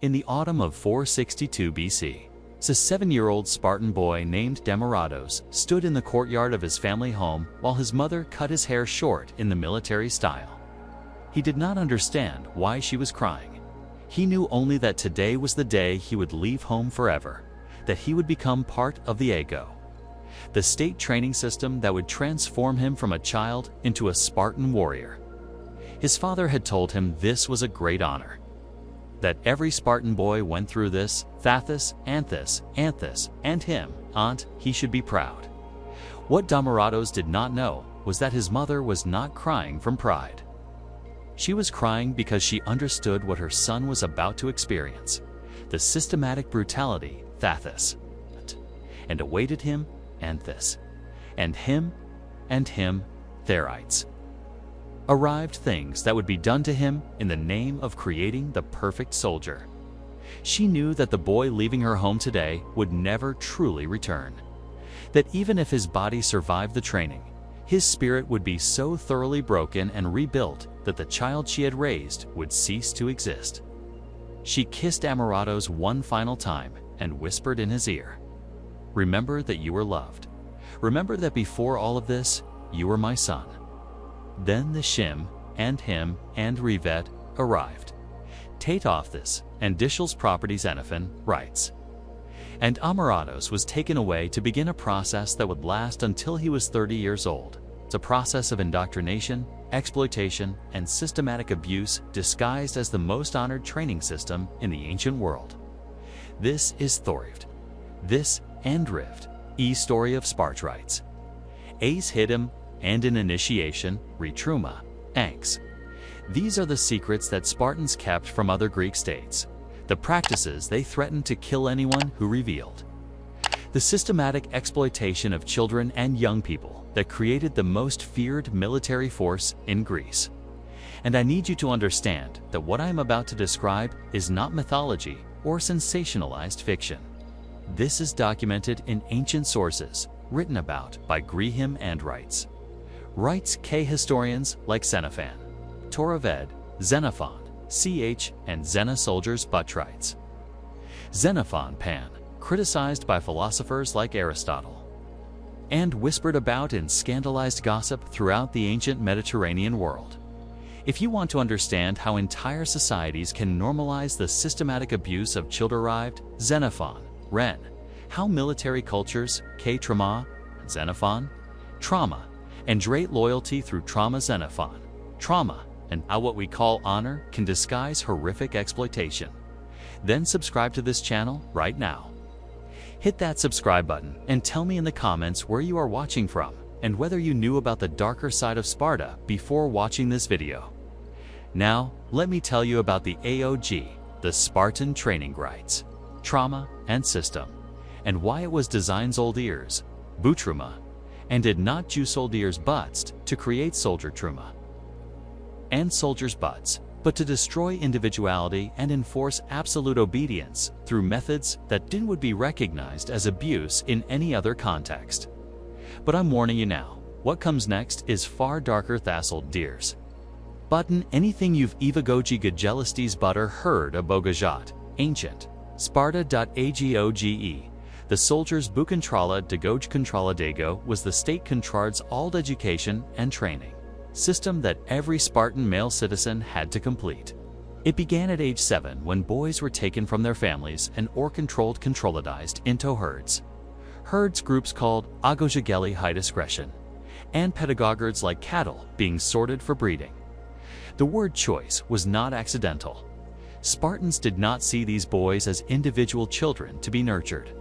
In the autumn of 462 BC, a 7-year-old Spartan boy named Demaratos stood in the courtyard of his family home while his mother cut his hair short in the military style. He did not understand why she was crying. He knew only that today was the day he would leave home forever, that he would become part of the Agoge, the state training system that would transform him from a child into a Spartan warrior. His father had told him this was a great honor, that every Spartan boy went through this, Thathis, Anthis, and him, aunt, he should be proud. What Demaratos did not know was that his mother was not crying from pride. She was crying because she understood what her son was about to experience, the systematic brutality, Thathis, and awaited him, Anthis, and him, Rites. Arrived things that would be done to him in the name of creating the perfect soldier. She knew that the boy leaving her home today would never truly return, that even if his body survived the training, his spirit would be so thoroughly broken and rebuilt that the child she had raised would cease to exist. She kissed Demaratos one final time and whispered in his ear, "Remember that you were loved. Remember that before all of this, you were my son." Then the Shim, and him, and Rivet arrived. Tateophthis, and Dishel's properties Xenophon, Rites. And Demaratos was taken away to begin a process that would last until he was 30 years old. It's a process of indoctrination, exploitation, and systematic abuse disguised as the most honored training system in the ancient world. This is Thorived. This and Rift, story of Spartrites. A's hid him, and in initiation, Retruma, Anx. These are the secrets that Spartans kept from other Greek states, the practices they threatened to kill anyone who revealed. The systematic exploitation of children and young people that created the most feared military force in Greece. And I need you to understand that what I am about to describe is not mythology or sensationalized fiction. This is documented in ancient sources written about by Griham and Rites. Rites K historians like Xenophon, Toraved, Xenophon, CH, and Xena soldiers Buttrites. Xenophon Pan, criticized by philosophers like Aristotle, and whispered about in scandalized gossip throughout the ancient Mediterranean world. If you want to understand how entire societies can normalize the systematic abuse of children-arrived, Xenophon, Ren, how military cultures, K-trauma, Xenophon, trauma, and great loyalty through trauma Xenophon, trauma, and how what we call honor can disguise horrific exploitation. Then subscribe to this channel right now. Hit that subscribe button and tell me in the comments where you are watching from and whether you knew about the darker side of Sparta before watching this video. Now, let me tell you about the Agoge, the Spartan training rites, trauma, and system, and why it was designed old ears, butruma, and did not juice old ears butts to create soldier truma and soldiers' butts, but to destroy individuality and enforce absolute obedience through methods that would be recognized as abuse in any other context. But I'm warning you now, what comes next is far darker thassaled deers. Button anything you've Evagogi Gajelistes butter heard abogajat, ancient, Sparta.agoge. The soldiers bukontrala dagoge controla dago was the state contrard's all education and training system that every Spartan male citizen had to complete. It began at age 7 when boys were taken from their families and controlled controlidized into herds. Herds groups called Agogegeli high discretion, and pedagogues like cattle being sorted for breeding. The word choice was not accidental. Spartans did not see these boys as individual children to be nurtured.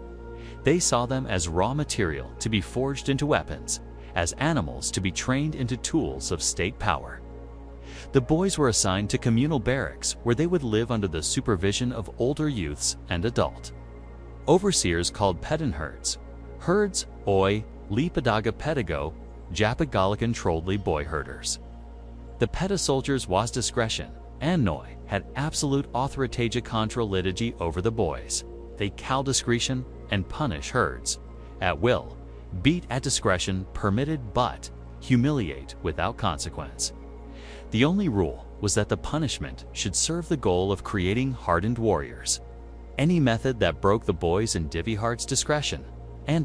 They saw them as raw material to be forged into weapons, as animals to be trained into tools of state power. The boys were assigned to communal barracks where they would live under the supervision of older youths and adult overseers called pedon herds, oi, li pedaga pedago, japagalikan troldly boy herders. The peda soldiers was discretion, and noi had absolute authoritative control liturgy over the boys. They cal discretion and punish herds at will, beat at discretion permitted, but humiliate without consequence. The only rule was that the punishment should serve the goal of creating hardened warriors. Any method that broke the boys' and Diviheart's discretion, and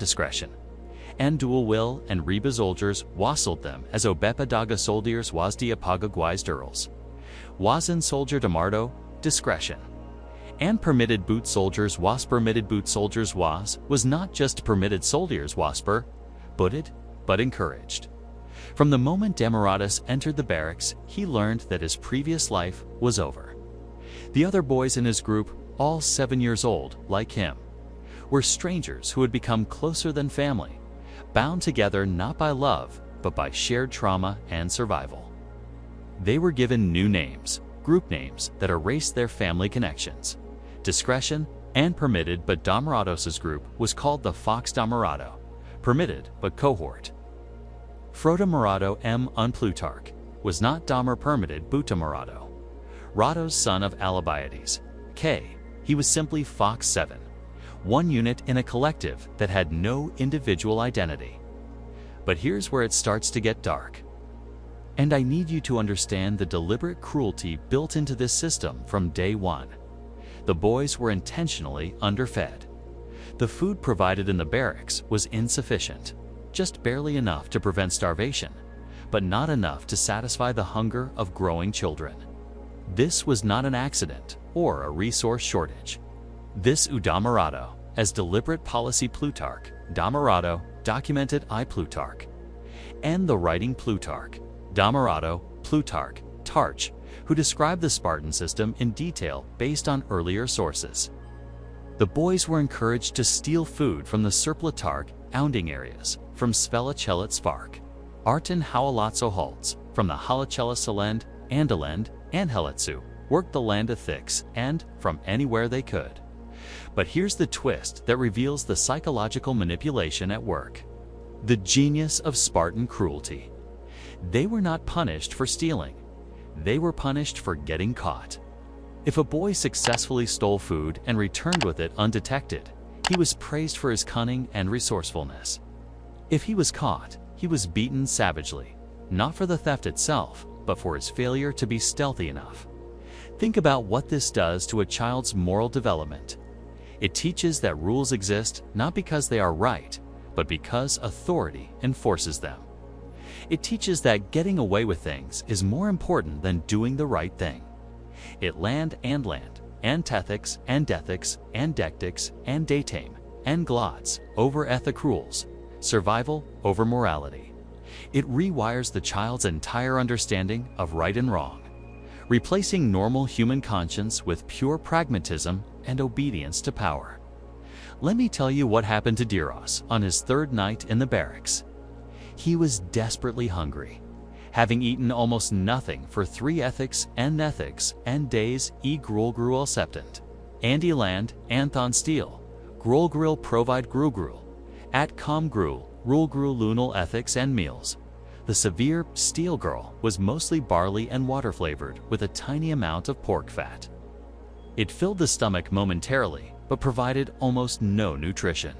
dual will and Reba soldiers wassled them as Obepa daga soldiers was dia pagaguais durals. Wazen soldier demardo, discretion. And permitted boot soldiers was not just permitted soldiers wasper, but encouraged. From the moment Demaratus entered the barracks, he learned that his previous life was over. The other boys in his group, all 7 years old, like him, were strangers who had become closer than family, bound together not by love, but by shared trauma and survival. They were given new names, group names that erased their family connections. Discretion and permitted, but Damaratos's group was called the Fox Damarado, permitted but cohort. Froda Marado M. Unplutarch was not Damer permitted Buta Marado. Rado's son of Alcibiades, K. He was simply Fox 7, one unit in a collective that had no individual identity. But here's where it starts to get dark. And I need you to understand the deliberate cruelty built into this system from day one. The boys were intentionally underfed. The food provided in the barracks was insufficient, just barely enough to prevent starvation, but not enough to satisfy the hunger of growing children. This was not an accident or a resource shortage. This Damarado, as deliberate policy Plutarch, Damarado, documented I Plutarch, and the writing Plutarch, Damarado, Plutarch, Tarch, who described the Spartan system in detail based on earlier sources. The boys were encouraged to steal food from the Surplatarch ounding areas, from Svelachelet Svark, Arten Haualatso Holtz, from the Halachela Salend, Andalend, and Heletsu, worked the land of Thix, and from anywhere they could. But here's the twist that reveals the psychological manipulation at work. The genius of Spartan cruelty. They were not punished for stealing. They were punished for getting caught. If a boy successfully stole food and returned with it undetected, he was praised for his cunning and resourcefulness. If he was caught, he was beaten savagely, not for the theft itself, but for his failure to be stealthy enough. Think about what this does to a child's moral development. It teaches that rules exist not because they are right, but because authority enforces them. It teaches that getting away with things is more important than doing the right thing. It land, and tethics, and dethics, and dectics, and datame, and glots over ethic rules, survival over morality. It rewires the child's entire understanding of right and wrong, replacing normal human conscience with pure pragmatism and obedience to power. Let me tell you what happened to Diros on his third night in the barracks. He was desperately hungry, having eaten almost nothing for 3 ethics and nethics and days grul gruel septant. Andy land, Anthon steel, grul gril provide grul at com grul, rule grul lunal ethics and meals. The severe steel girl was mostly barley and water flavored with a tiny amount of pork fat. It filled the stomach momentarily, but provided almost no nutrition.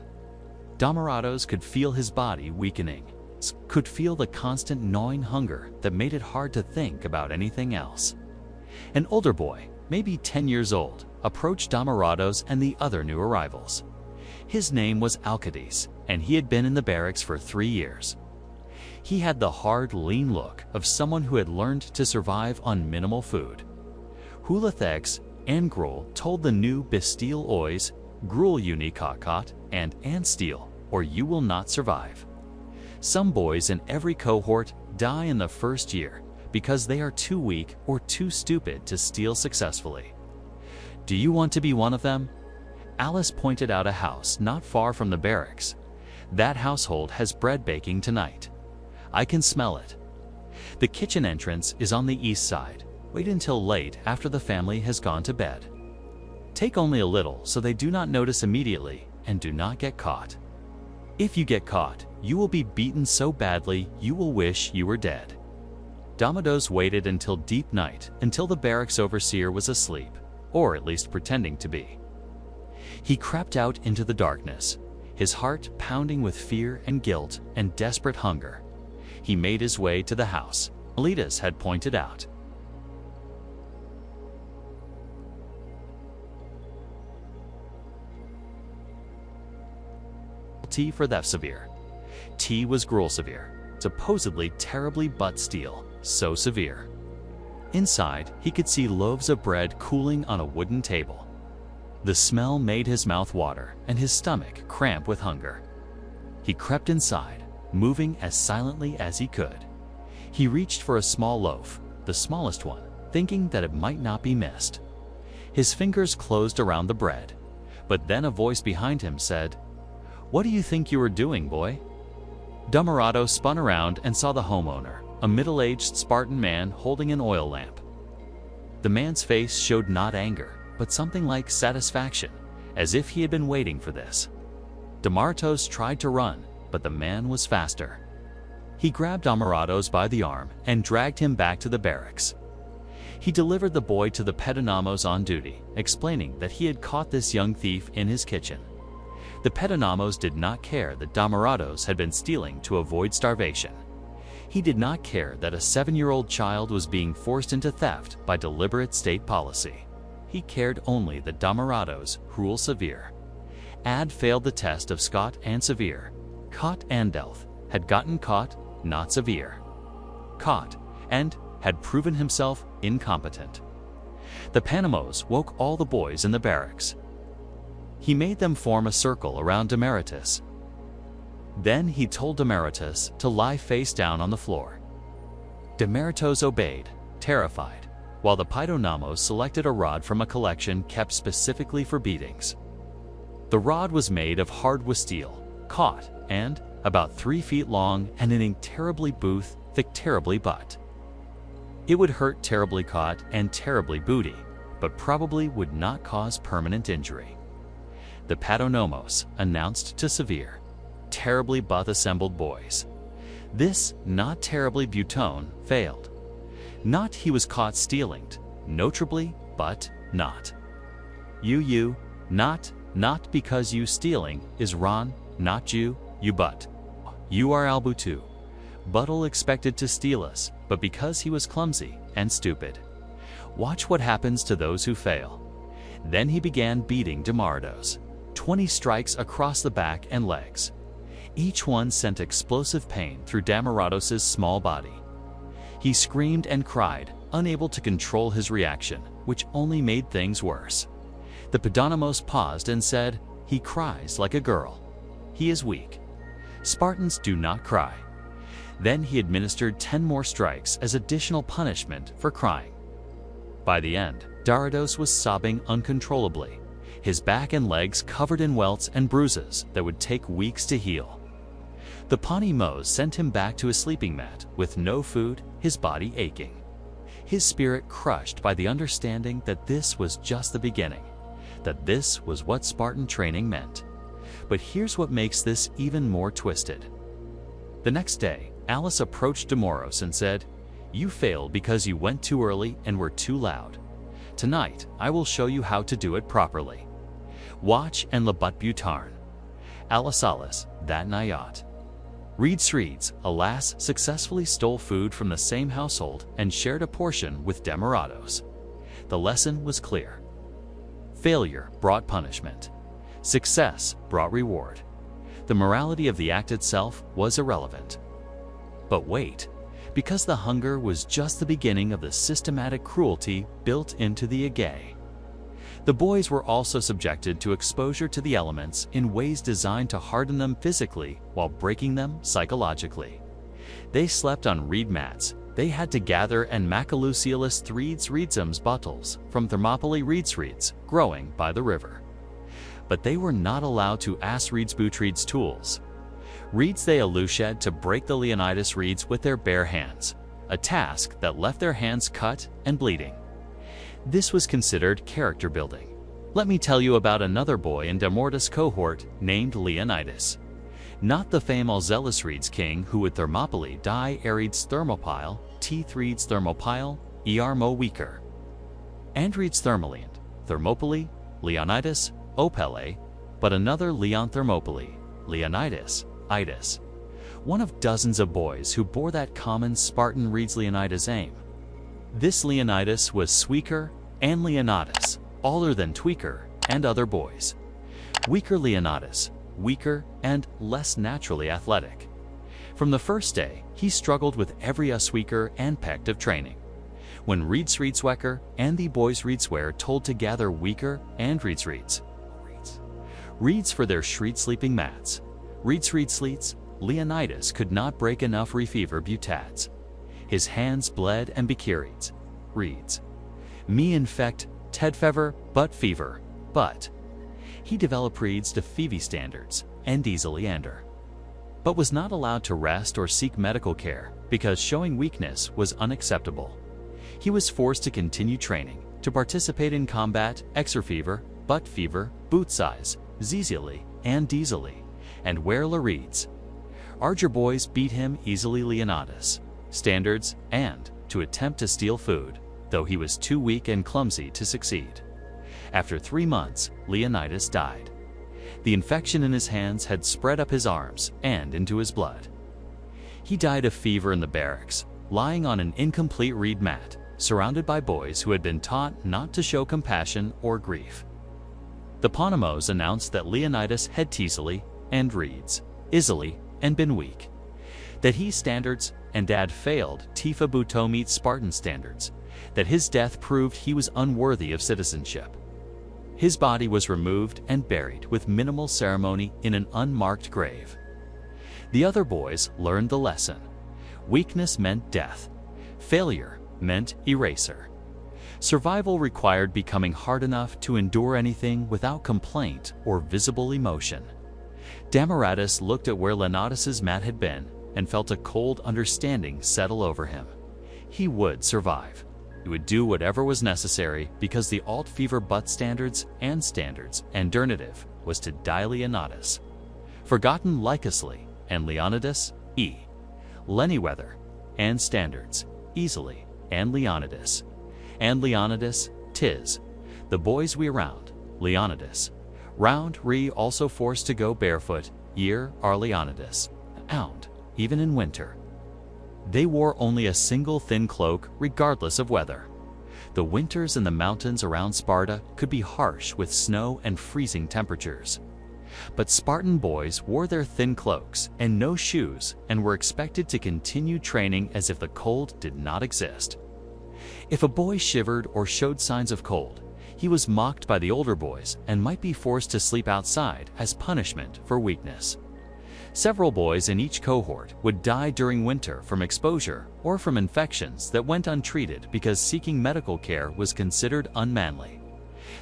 Damarados could feel his body weakening, could feel the constant gnawing hunger that made it hard to think about anything else. An older boy, maybe 10 years old, approached Damarados and the other new arrivals. His name was Alcides, and he had been in the barracks for 3 years. He had the hard, lean look of someone who had learned to survive on minimal food. Hulathex and Grul told the new Bastille Ois, Grul uni kakot, and Ansteel, or you will not survive. Some boys in every cohort die in the first year because they are too weak or too stupid to steal successfully. Do you want to be one of them? Alice pointed out a house not far from the barracks. That household has bread baking tonight. I can smell it. The kitchen entrance is on the east side. Wait until late after the family has gone to bed. Take only a little so they do not notice immediately and do not get caught. If you get caught, you will be beaten so badly you will wish you were dead. Damados waited until deep night, until the barracks overseer was asleep, or at least pretending to be. He crept out into the darkness, his heart pounding with fear and guilt and desperate hunger. He made his way to the house Meletus had pointed out. T for theft severe. T was gruel severe, supposedly terribly butt steel, so severe. Inside, he could see loaves of bread cooling on a wooden table. The smell made his mouth water and his stomach cramp with hunger. He crept inside, moving as silently as he could. He reached for a small loaf, the smallest one, thinking that it might not be missed. His fingers closed around the bread, but then a voice behind him said, "What do you think you are doing, boy?" Dhammarato spun around and saw the homeowner, a middle-aged Spartan man holding an oil lamp. The man's face showed not anger, but something like satisfaction, as if he had been waiting for this. Dhammaratos tried to run, but the man was faster. He grabbed Dhammaratos by the arm and dragged him back to the barracks. He delivered the boy to the pedonamos on duty, explaining that he had caught this young thief in his kitchen. The pedonamos did not care that Dhammaratos had been stealing to avoid starvation. He did not care that a 7-year-old child was being forced into theft by deliberate state policy. He cared only that Dhammaratos, rule severe. Ad failed the test of Scott and severe. Caught and Delth had gotten caught, not severe. Caught and had proven himself incompetent. The Panamos woke all the boys in the barracks. He made them form a circle around Dhammaratos. Then he told Dhammaratos to lie face down on the floor. Dhammaratos obeyed, terrified, while the pedonamos selected a rod from a collection kept specifically for beatings. The rod was made of hardwood steel, caught, and about 3 feet long and in terribly booth, thick terribly butt. It would hurt terribly caught and terribly booty, but probably would not cause permanent injury. The pedonamos announced to severe, terribly butt assembled boys. This not terribly butone failed. Not he was caught stealing, notably, but not. You, not because you stealing is Ron, not you but. You are Albutu. Buttle expected to steal us, but because he was clumsy and stupid. Watch what happens to those who fail. Then he began beating Dhammaratos, 20 strikes across the back and legs. Each one sent explosive pain through Dhammaratos' small body. He screamed and cried, unable to control his reaction, which only made things worse. The pedonamos paused and said, "He cries like a girl. He is weak. Spartans do not cry." Then he administered 10 more strikes as additional punishment for crying. By the end, Dhammaratos was sobbing uncontrollably, his back and legs covered in welts and bruises that would take weeks to heal. The Panamos sent him back to his sleeping mat with no food, his body aching. His spirit crushed by the understanding that this was just the beginning, that this was what Spartan training meant. But here's what makes this even more twisted. The next day, Alice approached Dhammaratos and said, "You failed because you went too early and were too loud. Tonight, I will show you how to do it properly. Watch and labat butarn. Alice, that nayat." Rites, alas, successfully stole food from the same household and shared a portion with Dhammaratos. The lesson was clear. Failure brought punishment. Success brought reward. The morality of the act itself was irrelevant. But wait, because the hunger was just the beginning of the systematic cruelty built into the Agoge. The boys were also subjected to exposure to the elements in ways designed to harden them physically while breaking them psychologically. They slept on reed mats. They had to gather and Macaluciolus reeds bottles from Thermopylae reeds growing by the river. But they were not allowed to ask reeds tools. Reeds they elushed to break the Leonidas reeds with their bare hands, a task that left their hands cut and bleeding. This was considered character building. Let me tell you about another boy in Dhammaratos' cohort named Leonidas. Not the famous zealous reeds king who would Thermopylae die Arides thermopyle, T3 thermopyle, mo weaker. Andrides Thermopylae, Leonidas, Opele, but another Leon Thermopylae, Leonidas, Idas. One of dozens of boys who bore that common Spartan reeds Leonidas aim. This Leonidas was Sweaker and Leonidas, older than Tweaker and other boys. Weaker Leonidas, weaker, and less naturally athletic. From the first day, he struggled with every usweaker and pecked of training. When Rites and the boys Rietswear told to gather weaker and Rites for their shriet sleeping mats. Rites, Leonidas could not break enough refever butats. His hands bled and becurids. Reads. Me infect tedfever but fever, but. He developed reeds to Phoebe standards and easily ender. But was not allowed to rest or seek medical care because showing weakness was unacceptable. He was forced to continue training, to participate in combat, exerfever, butt fever, boot size, zizily, and diesely, and wear Reeds. Arger boys beat him easily Leonidas, standards, and to attempt to steal food, though he was too weak and clumsy to succeed. After 3 months, Leonidas died. The infection in his hands had spread up his arms and into his blood. He died of fever in the barracks, lying on an incomplete reed mat, surrounded by boys who had been taught not to show compassion or grief. The Ponemos announced that Leonidas had teasily and reeds, isily, and been weak, that he standards and dad failed Tifa Buto meet Spartan standards, that his death proved he was unworthy of citizenship. His body was removed and buried with minimal ceremony in an unmarked grave. The other boys learned the lesson. Weakness meant death. Failure meant eraser. Survival required becoming hard enough to endure anything without complaint or visible emotion. Damaratus looked at where Leonidas's mat had been and felt a cold understanding settle over him. He would survive. He would do whatever was necessary because the alt fever butt standards and alternative was to die Leonidas. Forgotten Lycously and Leonidas, Lennyweather, and standards, easily, and Leonidas, tis, the boys we round, Leonidas. Round re also forced to go barefoot, year are Leonidas, ound, even in winter. They wore only a single thin cloak regardless of weather. The winters in the mountains around Sparta could be harsh with snow and freezing temperatures. But Spartan boys wore their thin cloaks and no shoes and were expected to continue training as if the cold did not exist. If a boy shivered or showed signs of cold, he was mocked by the older boys and might be forced to sleep outside as punishment for weakness. Several boys in each cohort would die during winter from exposure or from infections that went untreated because seeking medical care was considered unmanly.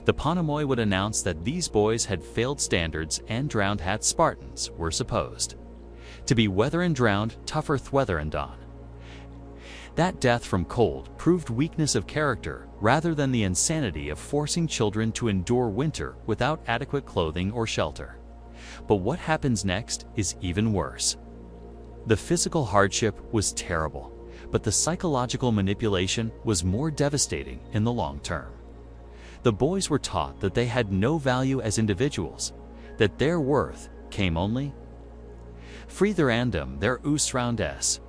The Ponemoi would announce that these boys had failed standards and drowned hat Spartans were supposed to be weather and drowned tougher thweather and on. That death from cold proved weakness of character rather than the insanity of forcing children to endure winter without adequate clothing or shelter. But what happens next is even worse. The physical hardship was terrible, but the psychological manipulation was more devastating in the long term. The boys were taught that they had no value as individuals, that their worth came only Freither andum their roundes,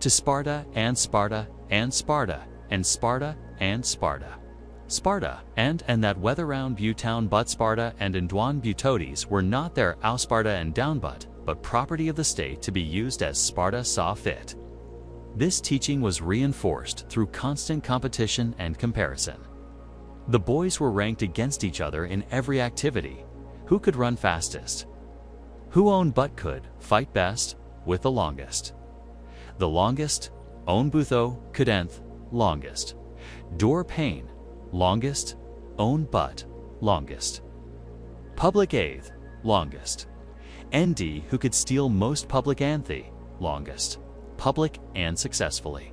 to Sparta and Sparta and Sparta and Sparta and Sparta. Sparta and that weather round Butown but Sparta and Indwan Butotes were not their Sparta and downbutt, but property of the state to be used as Sparta saw fit. This teaching was reinforced through constant competition and comparison. The boys were ranked against each other in every activity. Who could run fastest? Who owned but could fight best with the longest? The longest, own butho, couldn't, longest. Door pain, longest, own but, longest. Public eighth, longest. ND who could steal most public anthe, longest. Public and successfully.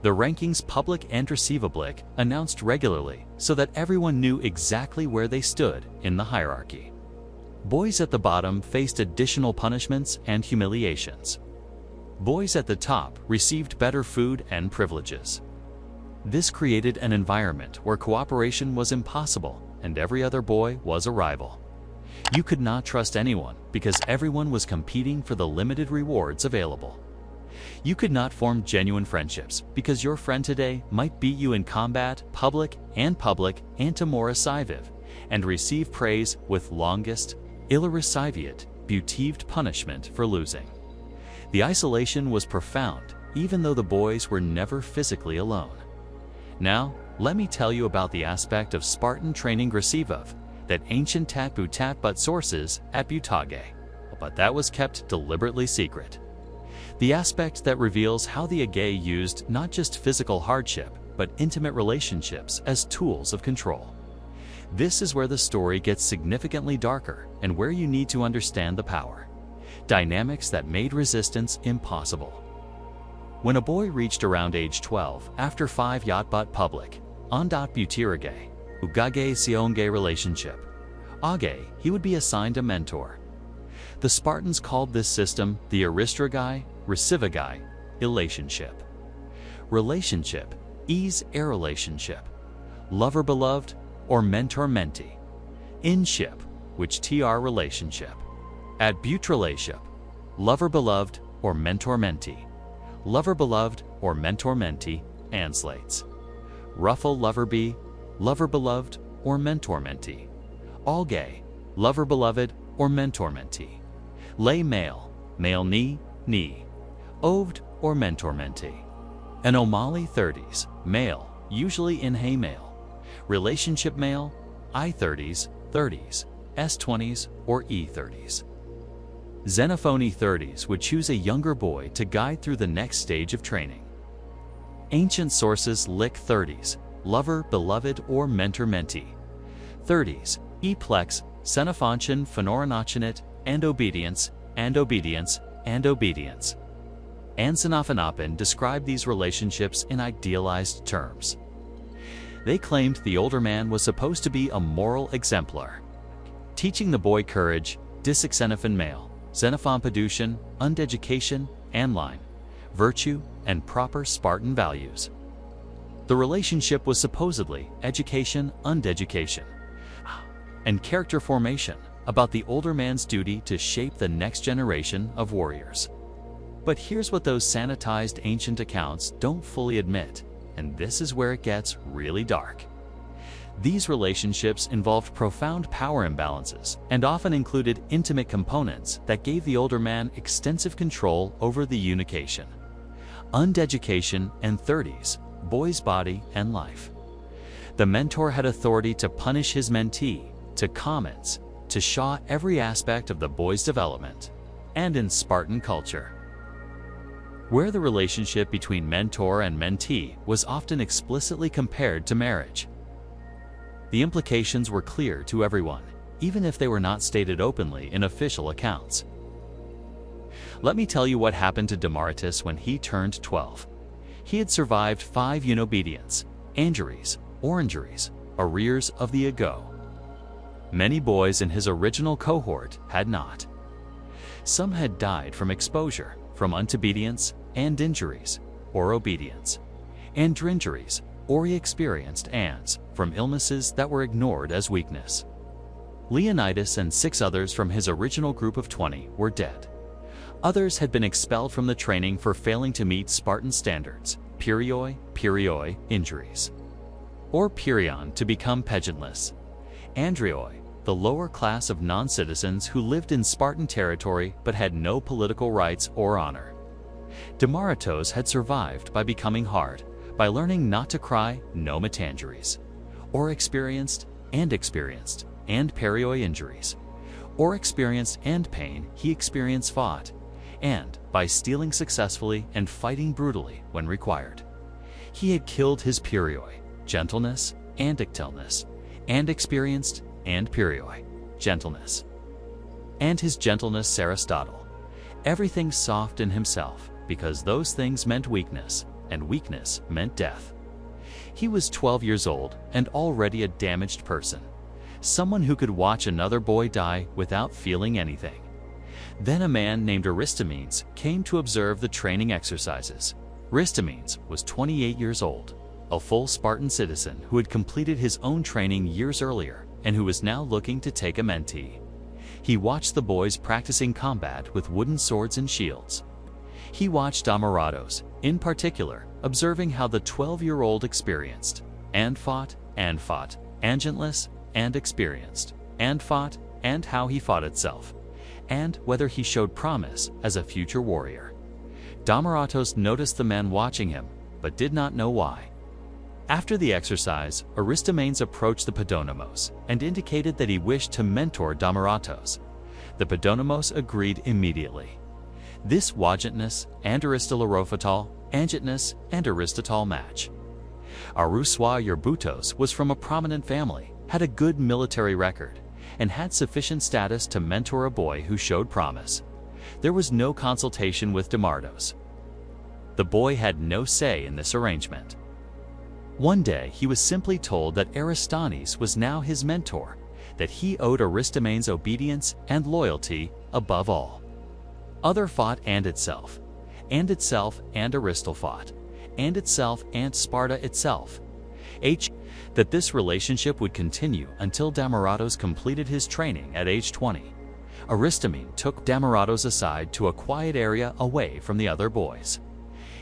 The rankings public and receivablic announced regularly so that everyone knew exactly where they stood in the hierarchy. Boys at the bottom faced additional punishments and humiliations. Boys at the top received better food and privileges. This created an environment where cooperation was impossible and every other boy was a rival. You could not trust anyone because everyone was competing for the limited rewards available. You could not form genuine friendships because your friend today might beat you in combat, public antimora siviv, and receive praise with longest, illa reciviat, bereaved punishment for losing. The isolation was profound, even though the boys were never physically alone. Now, let me tell you about the aspect of Spartan training Gracivov that ancient but sources at Butage, but that was kept deliberately secret. The aspect that reveals how the Agoge used not just physical hardship, but intimate relationships as tools of control. This is where the story gets significantly darker and where you need to understand the power. Dynamics that made resistance impossible. When a boy reached around age 12, after 5 yatbut public, ondat butirage, ugage sionge relationship, age, he would be assigned a mentor. The Spartans called this system the aristragai, recivagai, relationship. Relationship, is a relationship. Lover-beloved, or mentor-mentee. In-ship, which tr relationship. At butrelationship, lover-beloved, or mentor-mentee. Lover-beloved, or mentor-mentee, anslates. Ruffle lover-be, lover-beloved, or mentor-mentee. All gay, lover-beloved, or mentor-mentee. Lay male, male-knee, knee. Oved, or mentor-mentee. Anomali 30s, male, usually in hay male. Relationship male, I30s, 30s, S20s, or E30s. Xenophony 30s would choose a younger boy to guide through the next stage of training. Ancient sources lick 30s, lover, beloved, or mentor-mentee. 30s, E-plex, xenophontion, phenoronochinate, and obedience, and obedience, and obedience. Ansanophanopin described these relationships in idealized terms. They claimed the older man was supposed to be a moral exemplar, teaching the boy courage, xenophon male, xenophon pedutian, undeducation, and line, virtue, and proper Spartan values. The relationship was supposedly education, undeducation, and character formation, about the older man's duty to shape the next generation of warriors. But here's what those sanitized ancient accounts don't fully admit, and this is where it gets really dark. These relationships involved profound power imbalances and often included intimate components that gave the older man extensive control over the unication. Undeducation and 30s, boy's body and life. The mentor had authority to punish his mentee, to comments, to shaw every aspect of the boy's development, and in Spartan culture, where the relationship between mentor and mentee was often explicitly compared to marriage. The implications were clear to everyone, even if they were not stated openly in official accounts. Let me tell you what happened to Demaratus when he turned 12. He had survived 5 unobedience, injuries, or injuries, arrears of the Agoge. Many boys in his original cohort had not. Some had died from exposure, from unobedience and injuries, or obedience, and injuries, or he experienced ANS from illnesses that were ignored as weakness. Leonidas and 6 others from his original group of 20 were dead. Others had been expelled from the training for failing to meet Spartan standards, perioi, injuries, or perion to become pageantless. Andrioi, the lower class of non-citizens who lived in Spartan territory but had no political rights or honor. Demaratos had survived by becoming hard, by learning not to cry, no metangeries, or experienced, and perioi injuries, or experienced and pain he experienced fought, and by stealing successfully and fighting brutally when required. He had killed his perioi, gentleness, and ictelness, and experienced and perioi, gentleness, and his gentleness Aristotle, everything soft in himself, because those things meant weakness, and weakness meant death. He was 12 years old and already a damaged person, someone who could watch another boy die without feeling anything. Then a man named Aristomenes came to observe the training exercises. Aristomenes was 28 years old, a full Spartan citizen who had completed his own training years earlier and who was now looking to take a mentee. He watched the boys practicing combat with wooden swords and shields. He watched Demaratos, in particular, observing how the 12-year-old experienced, and fought, agentless, and experienced, and fought, and how he fought itself, and whether he showed promise as a future warrior. Damaratos noticed the man watching him, but did not know why. After the exercise, Aristomenes approached the Padonomos and indicated that he wished to mentor Damaratos. The Padonomos agreed immediately. This wagentness and Aristotelephotal, Angitness and Aristotle match. Aruswa Yerbutos was from a prominent family, had a good military record, and had sufficient status to mentor a boy who showed promise. There was no consultation with Damartos. The boy had no say in this arrangement. One day he was simply told that Aristomenes was now his mentor, that he owed Aristomenes obedience and loyalty above all. Other fought and itself and Aristotle fought, and itself and Sparta itself. That this relationship would continue until Damaratos completed his training at age 20. Aristomenes took Damaratos aside to a quiet area away from the other boys.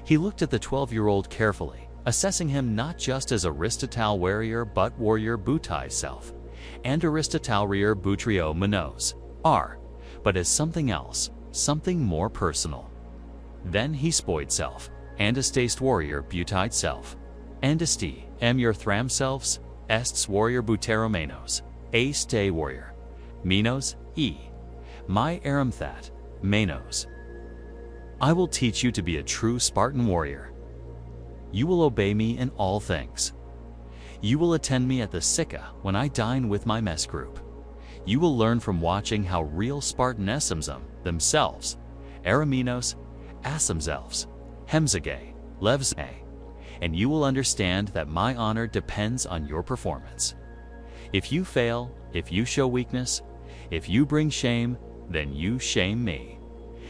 He looked at the 12-year-old carefully, assessing him not just as Aristotle warrior but warrior butai self, and Aristotle rear butrio monos, but as something else, something more personal. Then he spoiled self, and estaste warrior butite self, and esti, your thram selves, ests warrior buteromenos, a stay warrior, minos, my aramthat, menos. I will teach you to be a true Spartan warrior. You will obey me in all things. You will attend me at the Sika when I dine with my mess group. You will learn from watching how real Spartan esimsum themselves, araminos, asimselves, hemzage, levze, and you will understand that my honor depends on your performance. If you fail, if you show weakness, if you bring shame, then you shame me,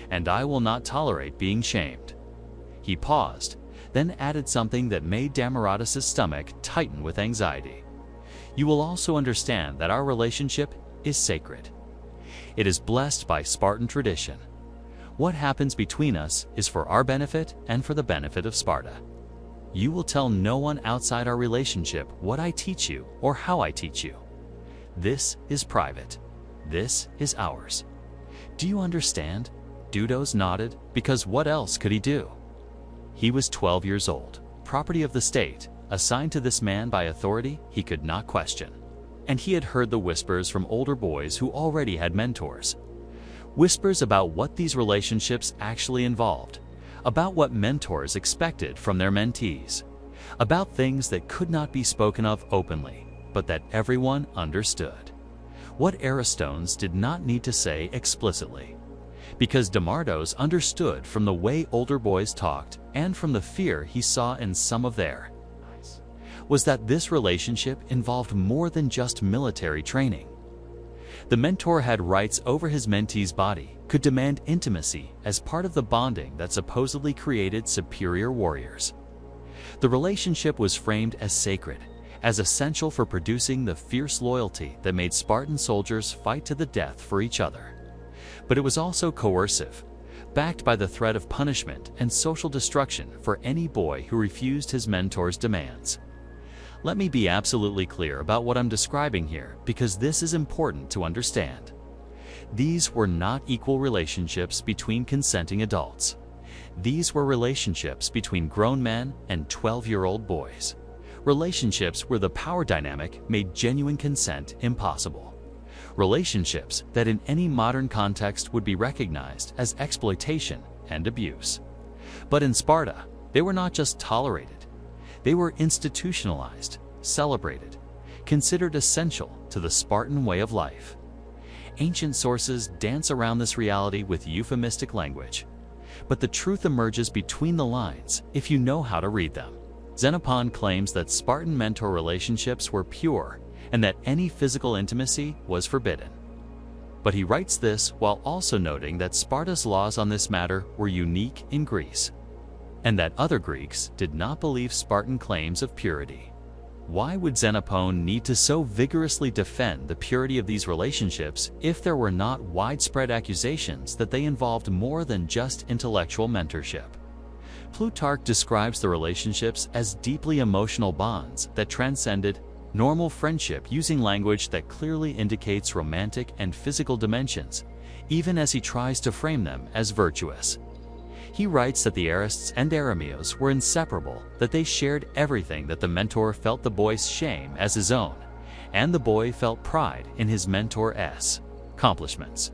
and I will not tolerate being shamed. He paused, then added something that made Damaratos' stomach tighten with anxiety. You will also understand that our relationship is sacred. It is blessed by Spartan tradition. What happens between us is for our benefit and for the benefit of Sparta. You will tell no one outside our relationship what I teach you or how I teach you. This is private. This is ours. Do you understand? Dudos nodded, because what else could he do? He was 12 years old, property of the state, assigned to this man by authority he could not question. And he had heard the whispers from older boys who already had mentors. Whispers about what these relationships actually involved, about what mentors expected from their mentees, about things that could not be spoken of openly, but that everyone understood. What Aristones did not need to say explicitly, because Damartos understood from the way older boys talked and from the fear he saw in some of their eyes, was that this relationship involved more than just military training. The mentor had rights over his mentee's body, could demand intimacy as part of the bonding that supposedly created superior warriors. The relationship was framed as sacred, as essential for producing the fierce loyalty that made Spartan soldiers fight to the death for each other. But it was also coercive, backed by the threat of punishment and social destruction for any boy who refused his mentor's demands. Let me be absolutely clear about what I'm describing here, because this is important to understand. These were not equal relationships between consenting adults. These were relationships between grown men and 12-year-old boys. Relationships where the power dynamic made genuine consent impossible. Relationships that in any modern context would be recognized as exploitation and abuse. But in Sparta, they were not just tolerated. They were institutionalized, celebrated, considered essential to the Spartan way of life. Ancient sources dance around this reality with euphemistic language, but the truth emerges between the lines if you know how to read them. Xenophon claims that Spartan mentor relationships were pure and that any physical intimacy was forbidden. But he writes this while also noting that Sparta's laws on this matter were unique in Greece, and that other Greeks did not believe Spartan claims of purity. Why would Xenophon need to so vigorously defend the purity of these relationships if there were not widespread accusations that they involved more than just intellectual mentorship? Plutarch describes the relationships as deeply emotional bonds that transcended normal friendship using language that clearly indicates romantic and physical dimensions, even as he tries to frame them as virtuous. He writes that the Arists and Aramios were inseparable, that they shared everything, that the mentor felt the boy's shame as his own, and the boy felt pride in his mentor's accomplishments.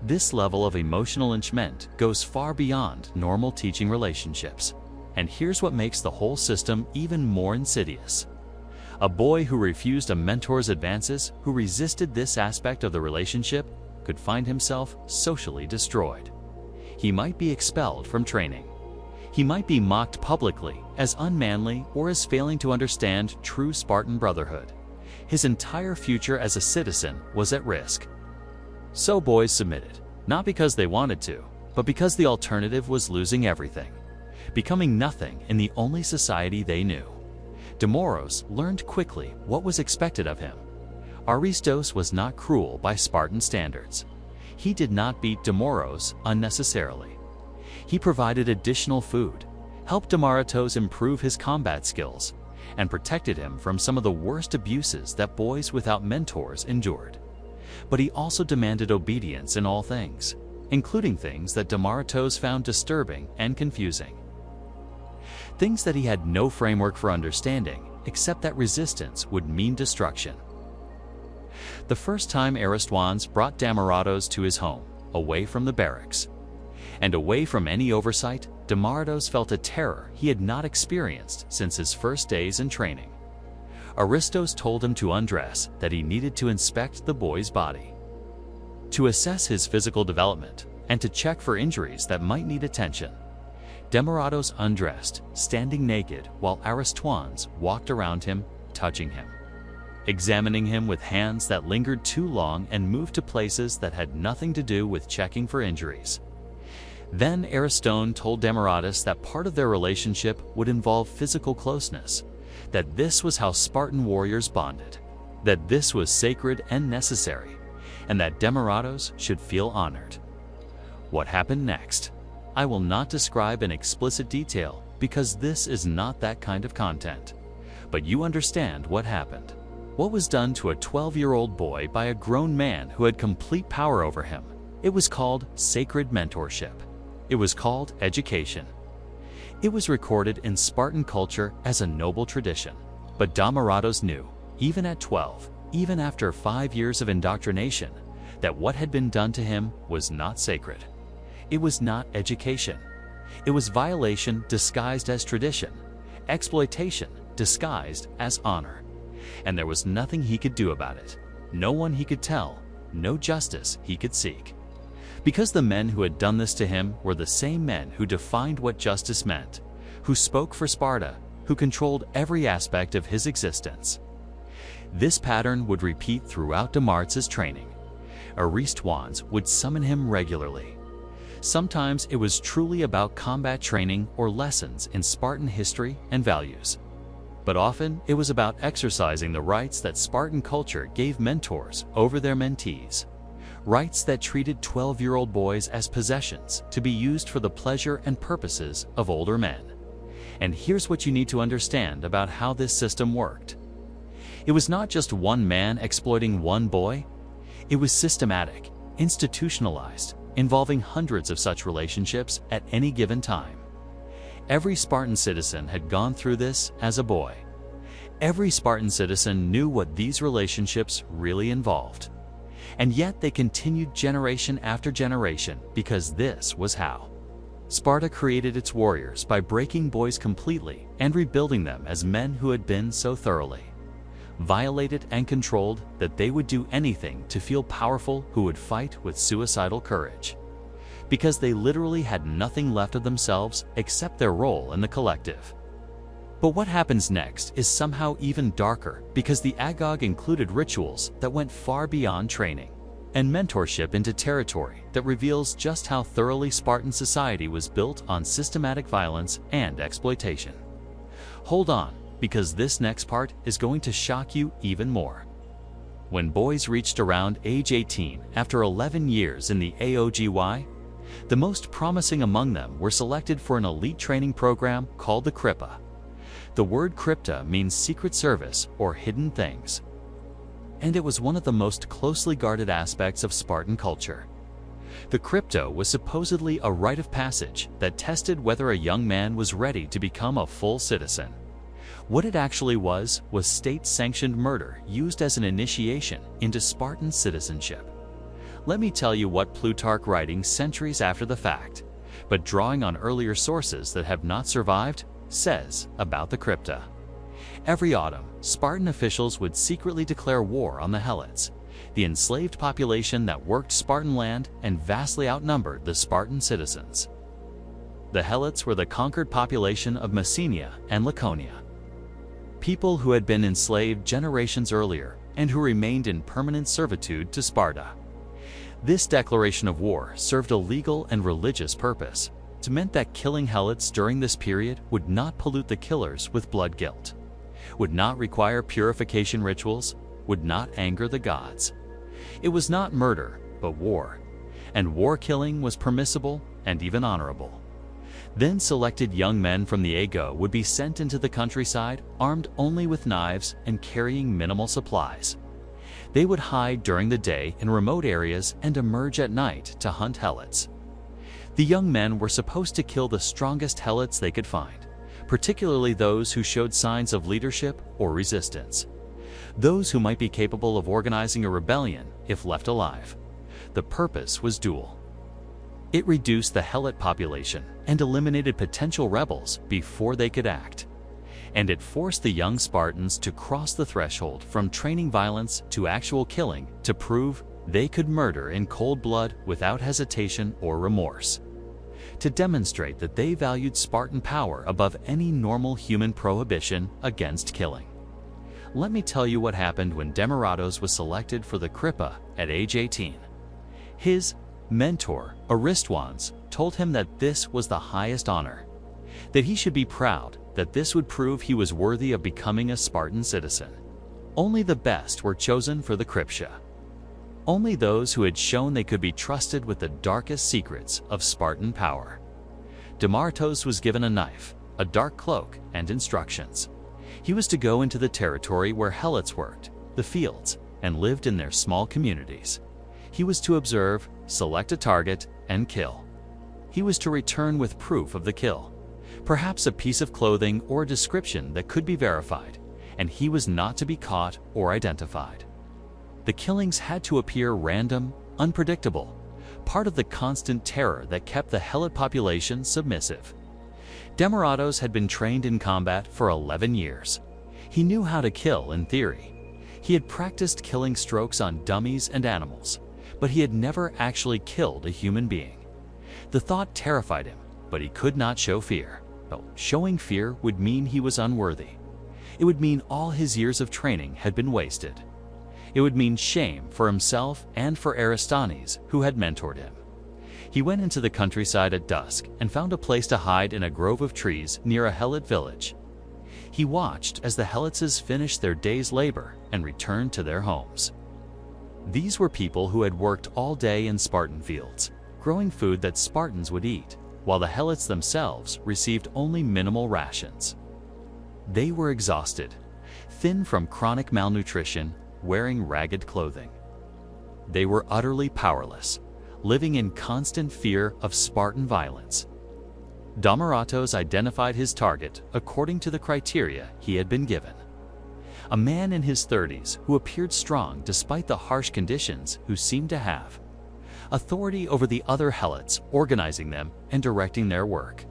This level of emotional enrichment goes far beyond normal teaching relationships. And here's what makes the whole system even more insidious. A boy who refused a mentor's advances, who resisted this aspect of the relationship, could find himself socially destroyed. He might be expelled from training. He might be mocked publicly as unmanly or as failing to understand true Spartan brotherhood. His entire future as a citizen was at risk. So boys submitted, not because they wanted to, but because the alternative was losing everything, becoming nothing in the only society they knew. Damaros learned quickly what was expected of him. Aristos was not cruel by Spartan standards. He did not beat Damaros unnecessarily. He provided additional food, helped Damaros improve his combat skills, and protected him from some of the worst abuses that boys without mentors endured. But he also demanded obedience in all things, including things that Damaros found disturbing and confusing. Things that he had no framework for understanding, except that resistance would mean destruction. The first time Aristoans brought Damaros to his home, away from the barracks, and away from any oversight, Damaros felt a terror he had not experienced since his first days in training. Aristos told him to undress, that he needed to inspect the boy's body, to assess his physical development, and to check for injuries that might need attention. Damaros undressed, standing naked, while Aristoans walked around him, touching him, examining him with hands that lingered too long and moved to places that had nothing to do with checking for injuries. Then Ariston told Damaros that part of their relationship would involve physical closeness, that this was how Spartan warriors bonded, that this was sacred and necessary, and that Damaros should feel honored. What happened next? I will not describe in explicit detail because this is not that kind of content. But you understand what happened. What was done to a 12-year-old boy by a grown man who had complete power over him? It was called sacred mentorship. It was called education. It was recorded in Spartan culture as a noble tradition. But Damaros knew, even at 12, even after 5 years of indoctrination, that what had been done to him was not sacred. It was not education. It was violation disguised as tradition, exploitation disguised as honor. And there was nothing he could do about it, no one he could tell, no justice he could seek. Because the men who had done this to him were the same men who defined what justice meant, who spoke for Sparta, who controlled every aspect of his existence. This pattern would repeat throughout Damaros' training. Aristoans would summon him regularly. Sometimes it was truly about combat training or lessons in Spartan history and values. But often it was about exercising the rights that Spartan culture gave mentors over their mentees. Rights that treated 12-year-old boys as possessions to be used for the pleasure and purposes of older men. And here's what you need to understand about how this system worked. It was not just one man exploiting one boy. It was systematic, institutionalized, involving hundreds of such relationships at any given time. Every Spartan citizen had gone through this as a boy. Every Spartan citizen knew what these relationships really involved. And yet they continued generation after generation because this was how. Sparta created its warriors by breaking boys completely and rebuilding them as men who had been so thoroughly violated and controlled that they would do anything to feel powerful, who would fight with suicidal courage, because they literally had nothing left of themselves except their role in the collective. But what happens next is somehow even darker, because the Agoge included rituals that went far beyond training, and mentorship into territory that reveals just how thoroughly Spartan society was built on systematic violence and exploitation. Hold on, because this next part is going to shock you even more. When boys reached around age 18 after 11 years in the Agoge, the most promising among them were selected for an elite training program called the Kripa. The word crypta means secret service or hidden things, and it was one of the most closely guarded aspects of Spartan culture. The crypto was supposedly a rite of passage that tested whether a young man was ready to become a full citizen. What it actually was state-sanctioned murder used as an initiation into Spartan citizenship. Let me tell you what Plutarch, writing centuries after the fact, but drawing on earlier sources that have not survived, says about the crypta. Every autumn, Spartan officials would secretly declare war on the Helots, the enslaved population that worked Spartan land and vastly outnumbered the Spartan citizens. The Helots were the conquered population of Messenia and Laconia, people who had been enslaved generations earlier and who remained in permanent servitude to Sparta. This declaration of war served a legal and religious purpose. It meant that killing Helots during this period would not pollute the killers with blood guilt, would not require purification rituals, would not anger the gods. It was not murder, but war, and war killing was permissible and even honorable. Then selected young men from the Agoge would be sent into the countryside armed only with knives and carrying minimal supplies. They would hide during the day in remote areas and emerge at night to hunt Helots. The young men were supposed to kill the strongest Helots they could find, particularly those who showed signs of leadership or resistance, those who might be capable of organizing a rebellion if left alive. The purpose was dual. It reduced the Helot population and eliminated potential rebels before they could act. And it forced the young Spartans to cross the threshold from training violence to actual killing to prove they could murder in cold blood without hesitation or remorse, to demonstrate that they valued Spartan power above any normal human prohibition against killing. Let me tell you what happened when Demaratos was selected for the Kripa at age 18. His mentor, Aristons, told him that this was the highest honor, that he should be proud, that this would prove he was worthy of becoming a Spartan citizen. Only the best were chosen for the Kripta. Only those who had shown they could be trusted with the darkest secrets of Spartan power. Demaratos was given a knife, a dark cloak, and instructions. He was to go into the territory where Helots worked, the fields, and lived in their small communities. He was to observe, select a target, and kill. He was to return with proof of the kill, perhaps a piece of clothing or a description that could be verified, and he was not to be caught or identified. The killings had to appear random, unpredictable, part of the constant terror that kept the Helot population submissive. Demaratos had been trained in combat for 11 years. He knew how to kill in theory. He had practiced killing strokes on dummies and animals, but he had never actually killed a human being. The thought terrified him, but he could not show fear. Well, showing fear would mean he was unworthy. It would mean all his years of training had been wasted. It would mean shame for himself and for Aristones, who had mentored him. He went into the countryside at dusk and found a place to hide in a grove of trees near a Helot village. He watched as the Helotses finished their day's labor and returned to their homes. These were people who had worked all day in Spartan fields, growing food that Spartans would eat, while the Helots themselves received only minimal rations. They were exhausted, thin from chronic malnutrition, wearing ragged clothing. They were utterly powerless, living in constant fear of Spartan violence. Demaratos identified his target according to the criteria he had been given. A man in his 30s who appeared strong despite the harsh conditions, who seemed to have authority over the other Helots, organizing them and directing their work.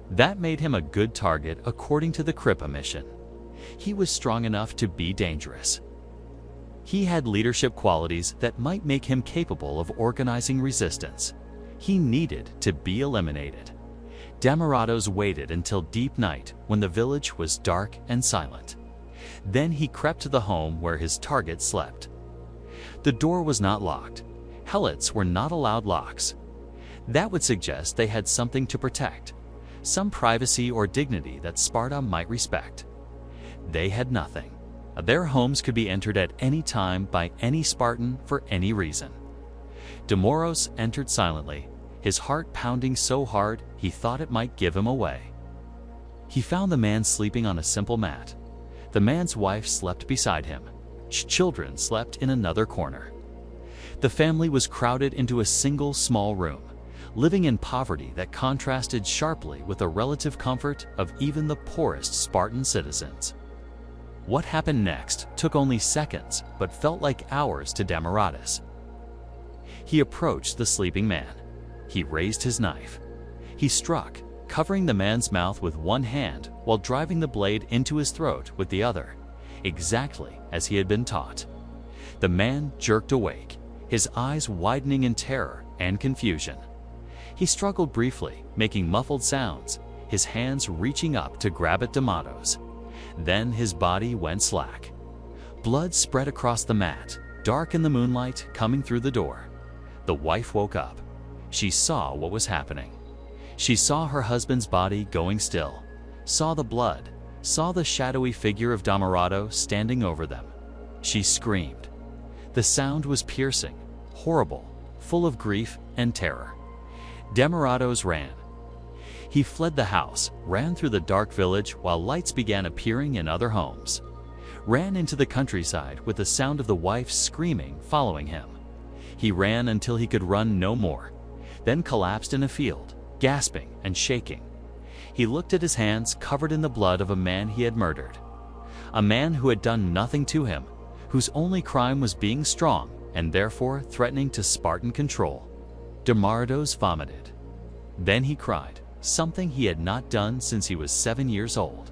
That made him a good target according to the Kripa mission. He was strong enough to be dangerous. He had leadership qualities that might make him capable of organizing resistance. He needed to be eliminated. Demaratos waited until deep night when the village was dark and silent. Then he crept to the home where his target slept. The door was not locked. Helots were not allowed locks. That would suggest they had something to protect, some privacy or dignity that Sparta might respect. They had nothing. Their homes could be entered at any time by any Spartan for any reason. Demaratos entered silently, his heart pounding so hard he thought it might give him away. He found the man sleeping on a simple mat. The man's wife slept beside him. Children slept in another corner. The family was crowded into a single small room, living in poverty that contrasted sharply with the relative comfort of even the poorest Spartan citizens. What happened next took only seconds, but felt like hours to Damaratus. He approached the sleeping man. He raised his knife. He struck, covering the man's mouth with one hand while driving the blade into his throat with the other, exactly as he had been taught. The man jerked awake, his eyes widening in terror and confusion. He struggled briefly, making muffled sounds, his hands reaching up to grab at Damados. Then his body went slack. Blood spread across the mat, dark in the moonlight coming through the door. The wife woke up. She saw what was happening. She saw her husband's body going still, saw the blood, saw the shadowy figure of Damarado standing over them. She screamed. The sound was piercing, horrible, full of grief and terror. Damarados ran. He fled the house, ran through the dark village while lights began appearing in other homes. Ran into the countryside with the sound of the wife screaming following him. He ran until he could run no more, then collapsed in a field, gasping and shaking. He looked at his hands covered in the blood of a man he had murdered. A man who had done nothing to him, whose only crime was being strong and therefore threatening to Spartan control. Damarados vomited. Then he cried, something he had not done since he was 7 years old.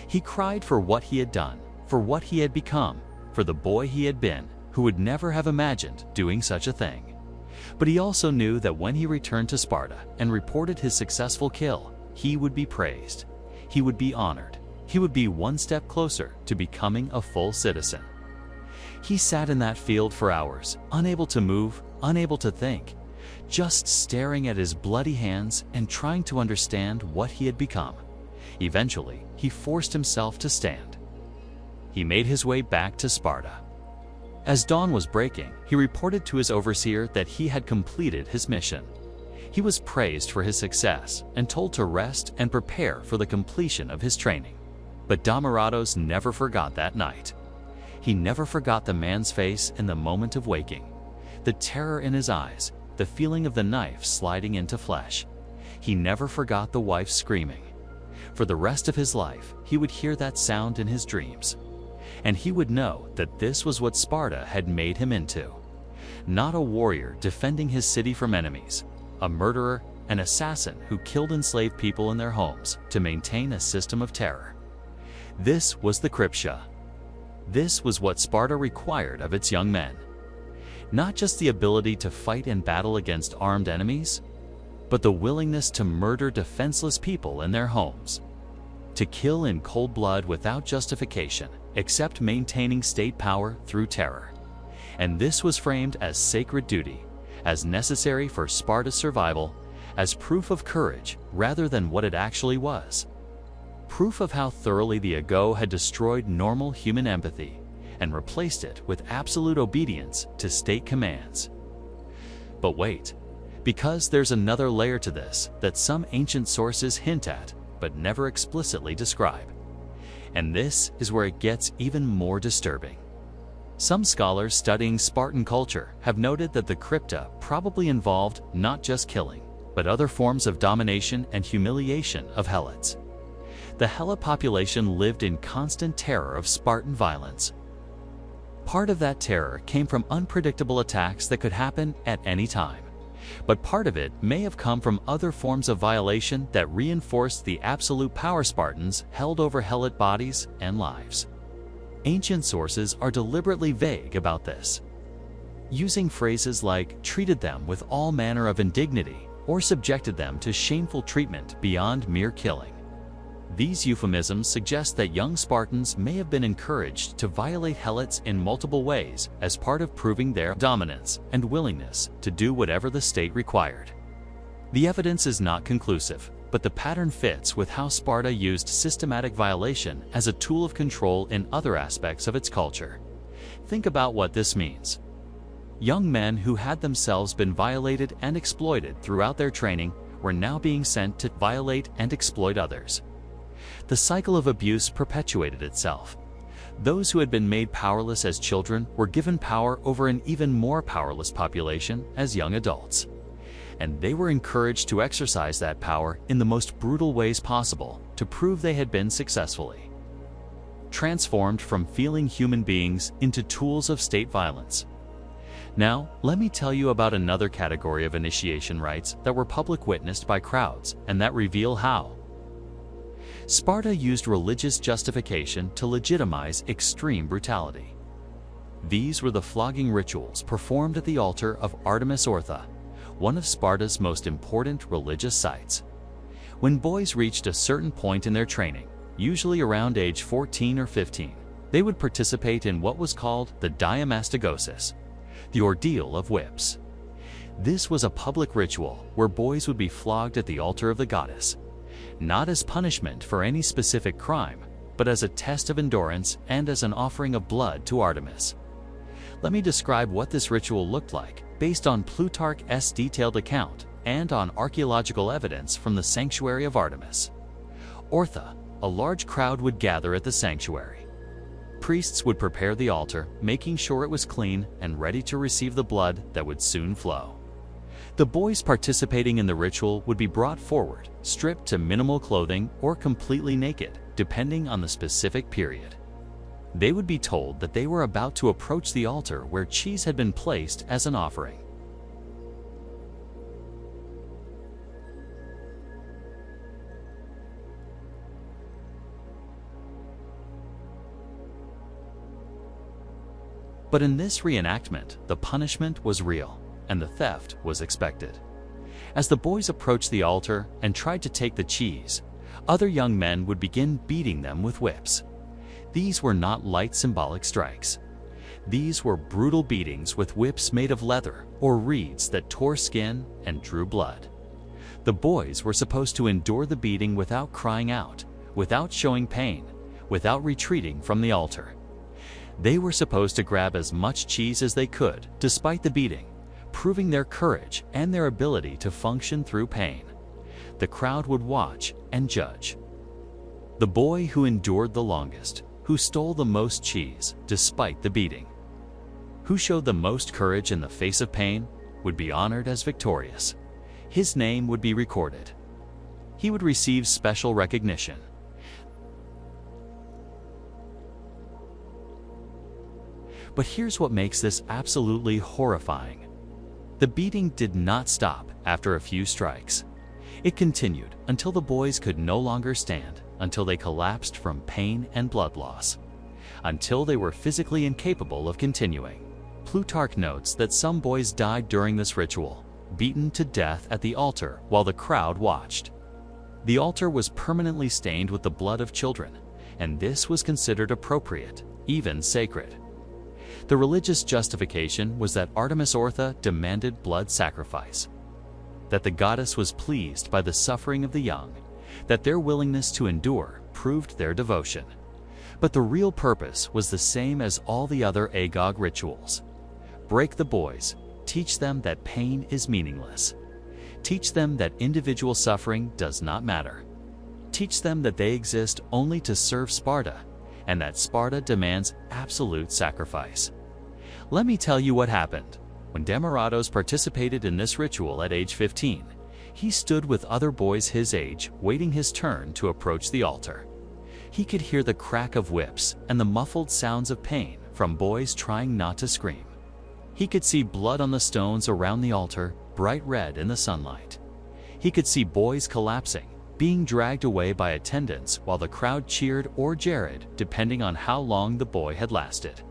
He cried for what he had done, for what he had become, for the boy he had been, who would never have imagined doing such a thing. But he also knew that when he returned to Sparta and reported his successful kill, he would be praised. He would be honored. He would be one step closer to becoming a full citizen. He sat in that field for hours, unable to move, unable to think, just staring at his bloody hands and trying to understand what he had become. Eventually, he forced himself to stand. He made his way back to Sparta. As dawn was breaking, he reported to his overseer that he had completed his mission. He was praised for his success and told to rest and prepare for the completion of his training. But Damarados never forgot that night. He never forgot the man's face in the moment of waking, the terror in his eyes, the feeling of the knife sliding into flesh. He never forgot the wife screaming. For the rest of his life, he would hear that sound in his dreams. And he would know that this was what Sparta had made him into. Not a warrior defending his city from enemies, a murderer, an assassin who killed enslaved people in their homes to maintain a system of terror. This was the Cryptia. This was what Sparta required of its young men. Not just the ability to fight in battle against armed enemies, but the willingness to murder defenseless people in their homes. To kill in cold blood without justification, except maintaining state power through terror. And this was framed as sacred duty, as necessary for Sparta's survival, as proof of courage rather than what it actually was. Proof of how thoroughly the Agoge had destroyed normal human empathy and replaced it with absolute obedience to state commands. But wait, because there's another layer to this that some ancient sources hint at but never explicitly describe. And this is where it gets even more disturbing. Some scholars studying Spartan culture have noted that the Crypta probably involved not just killing, but other forms of domination and humiliation of Helots. The Helot population lived in constant terror of Spartan violence. Part of that terror came from unpredictable attacks that could happen at any time. But part of it may have come from other forms of violation that reinforced the absolute power Spartans held over Helot bodies and lives. Ancient sources are deliberately vague about this, using phrases like treated them with all manner of indignity or subjected them to shameful treatment beyond mere killing. These euphemisms suggest that young Spartans may have been encouraged to violate Helots in multiple ways as part of proving their dominance and willingness to do whatever the state required. The evidence is not conclusive, but the pattern fits with how Sparta used systematic violation as a tool of control in other aspects of its culture. Think about what this means. Young men who had themselves been violated and exploited throughout their training were now being sent to violate and exploit others. The cycle of abuse perpetuated itself. Those who had been made powerless as children were given power over an even more powerless population as young adults. And they were encouraged to exercise that power in the most brutal ways possible to prove they had been successfully transformed from feeling human beings into tools of state violence. Now, let me tell you about another category of initiation rites that were public witnessed by crowds and that reveal how Sparta used religious justification to legitimize extreme brutality. These were the flogging rituals performed at the altar of Artemis Ortha, one of Sparta's most important religious sites. When boys reached a certain point in their training, usually around age 14 or 15, they would participate in what was called the diamastagosis, the ordeal of whips. This was a public ritual where boys would be flogged at the altar of the goddess, not as punishment for any specific crime, but as a test of endurance and as an offering of blood to Artemis. Let me describe what this ritual looked like based on Plutarch's detailed account and on archaeological evidence from the sanctuary of Artemis. Ortha, a large crowd would gather at the sanctuary. Priests would prepare the altar, making sure it was clean and ready to receive the blood that would soon flow. The boys participating in the ritual would be brought forward, stripped to minimal clothing or completely naked, depending on the specific period. They would be told that they were about to approach the altar where cheese had been placed as an offering. But in this reenactment, the punishment was real, and the theft was expected. As the boys approached the altar and tried to take the cheese, other young men would begin beating them with whips. These were not light symbolic strikes. These were brutal beatings with whips made of leather or reeds that tore skin and drew blood. The boys were supposed to endure the beating without crying out, without showing pain, without retreating from the altar. They were supposed to grab as much cheese as they could, despite the beating, proving their courage and their ability to function through pain. The crowd would watch and judge. The boy who endured the longest, who stole the most cheese despite the beating, who showed the most courage in the face of pain, would be honored as victorious. His name would be recorded. He would receive special recognition. But here's what makes this absolutely horrifying. The beating did not stop after a few strikes. It continued until the boys could no longer stand, until they collapsed from pain and blood loss, until they were physically incapable of continuing. Plutarch notes that some boys died during this ritual, beaten to death at the altar while the crowd watched. The altar was permanently stained with the blood of children, and this was considered appropriate, even sacred. The religious justification was that Artemis Ortha demanded blood sacrifice, that the goddess was pleased by the suffering of the young, that their willingness to endure proved their devotion. But the real purpose was the same as all the other Agoge rituals. Break the boys, teach them that pain is meaningless. Teach them that individual suffering does not matter. Teach them that they exist only to serve Sparta, and that Sparta demands absolute sacrifice. Let me tell you what happened. When Demaratos participated in this ritual at age 15, he stood with other boys his age, waiting his turn to approach the altar. He could hear the crack of whips and the muffled sounds of pain from boys trying not to scream. He could see blood on the stones around the altar, bright red in the sunlight. He could see boys collapsing, being dragged away by attendants while the crowd cheered or jeered, depending on how long the boy had lasted.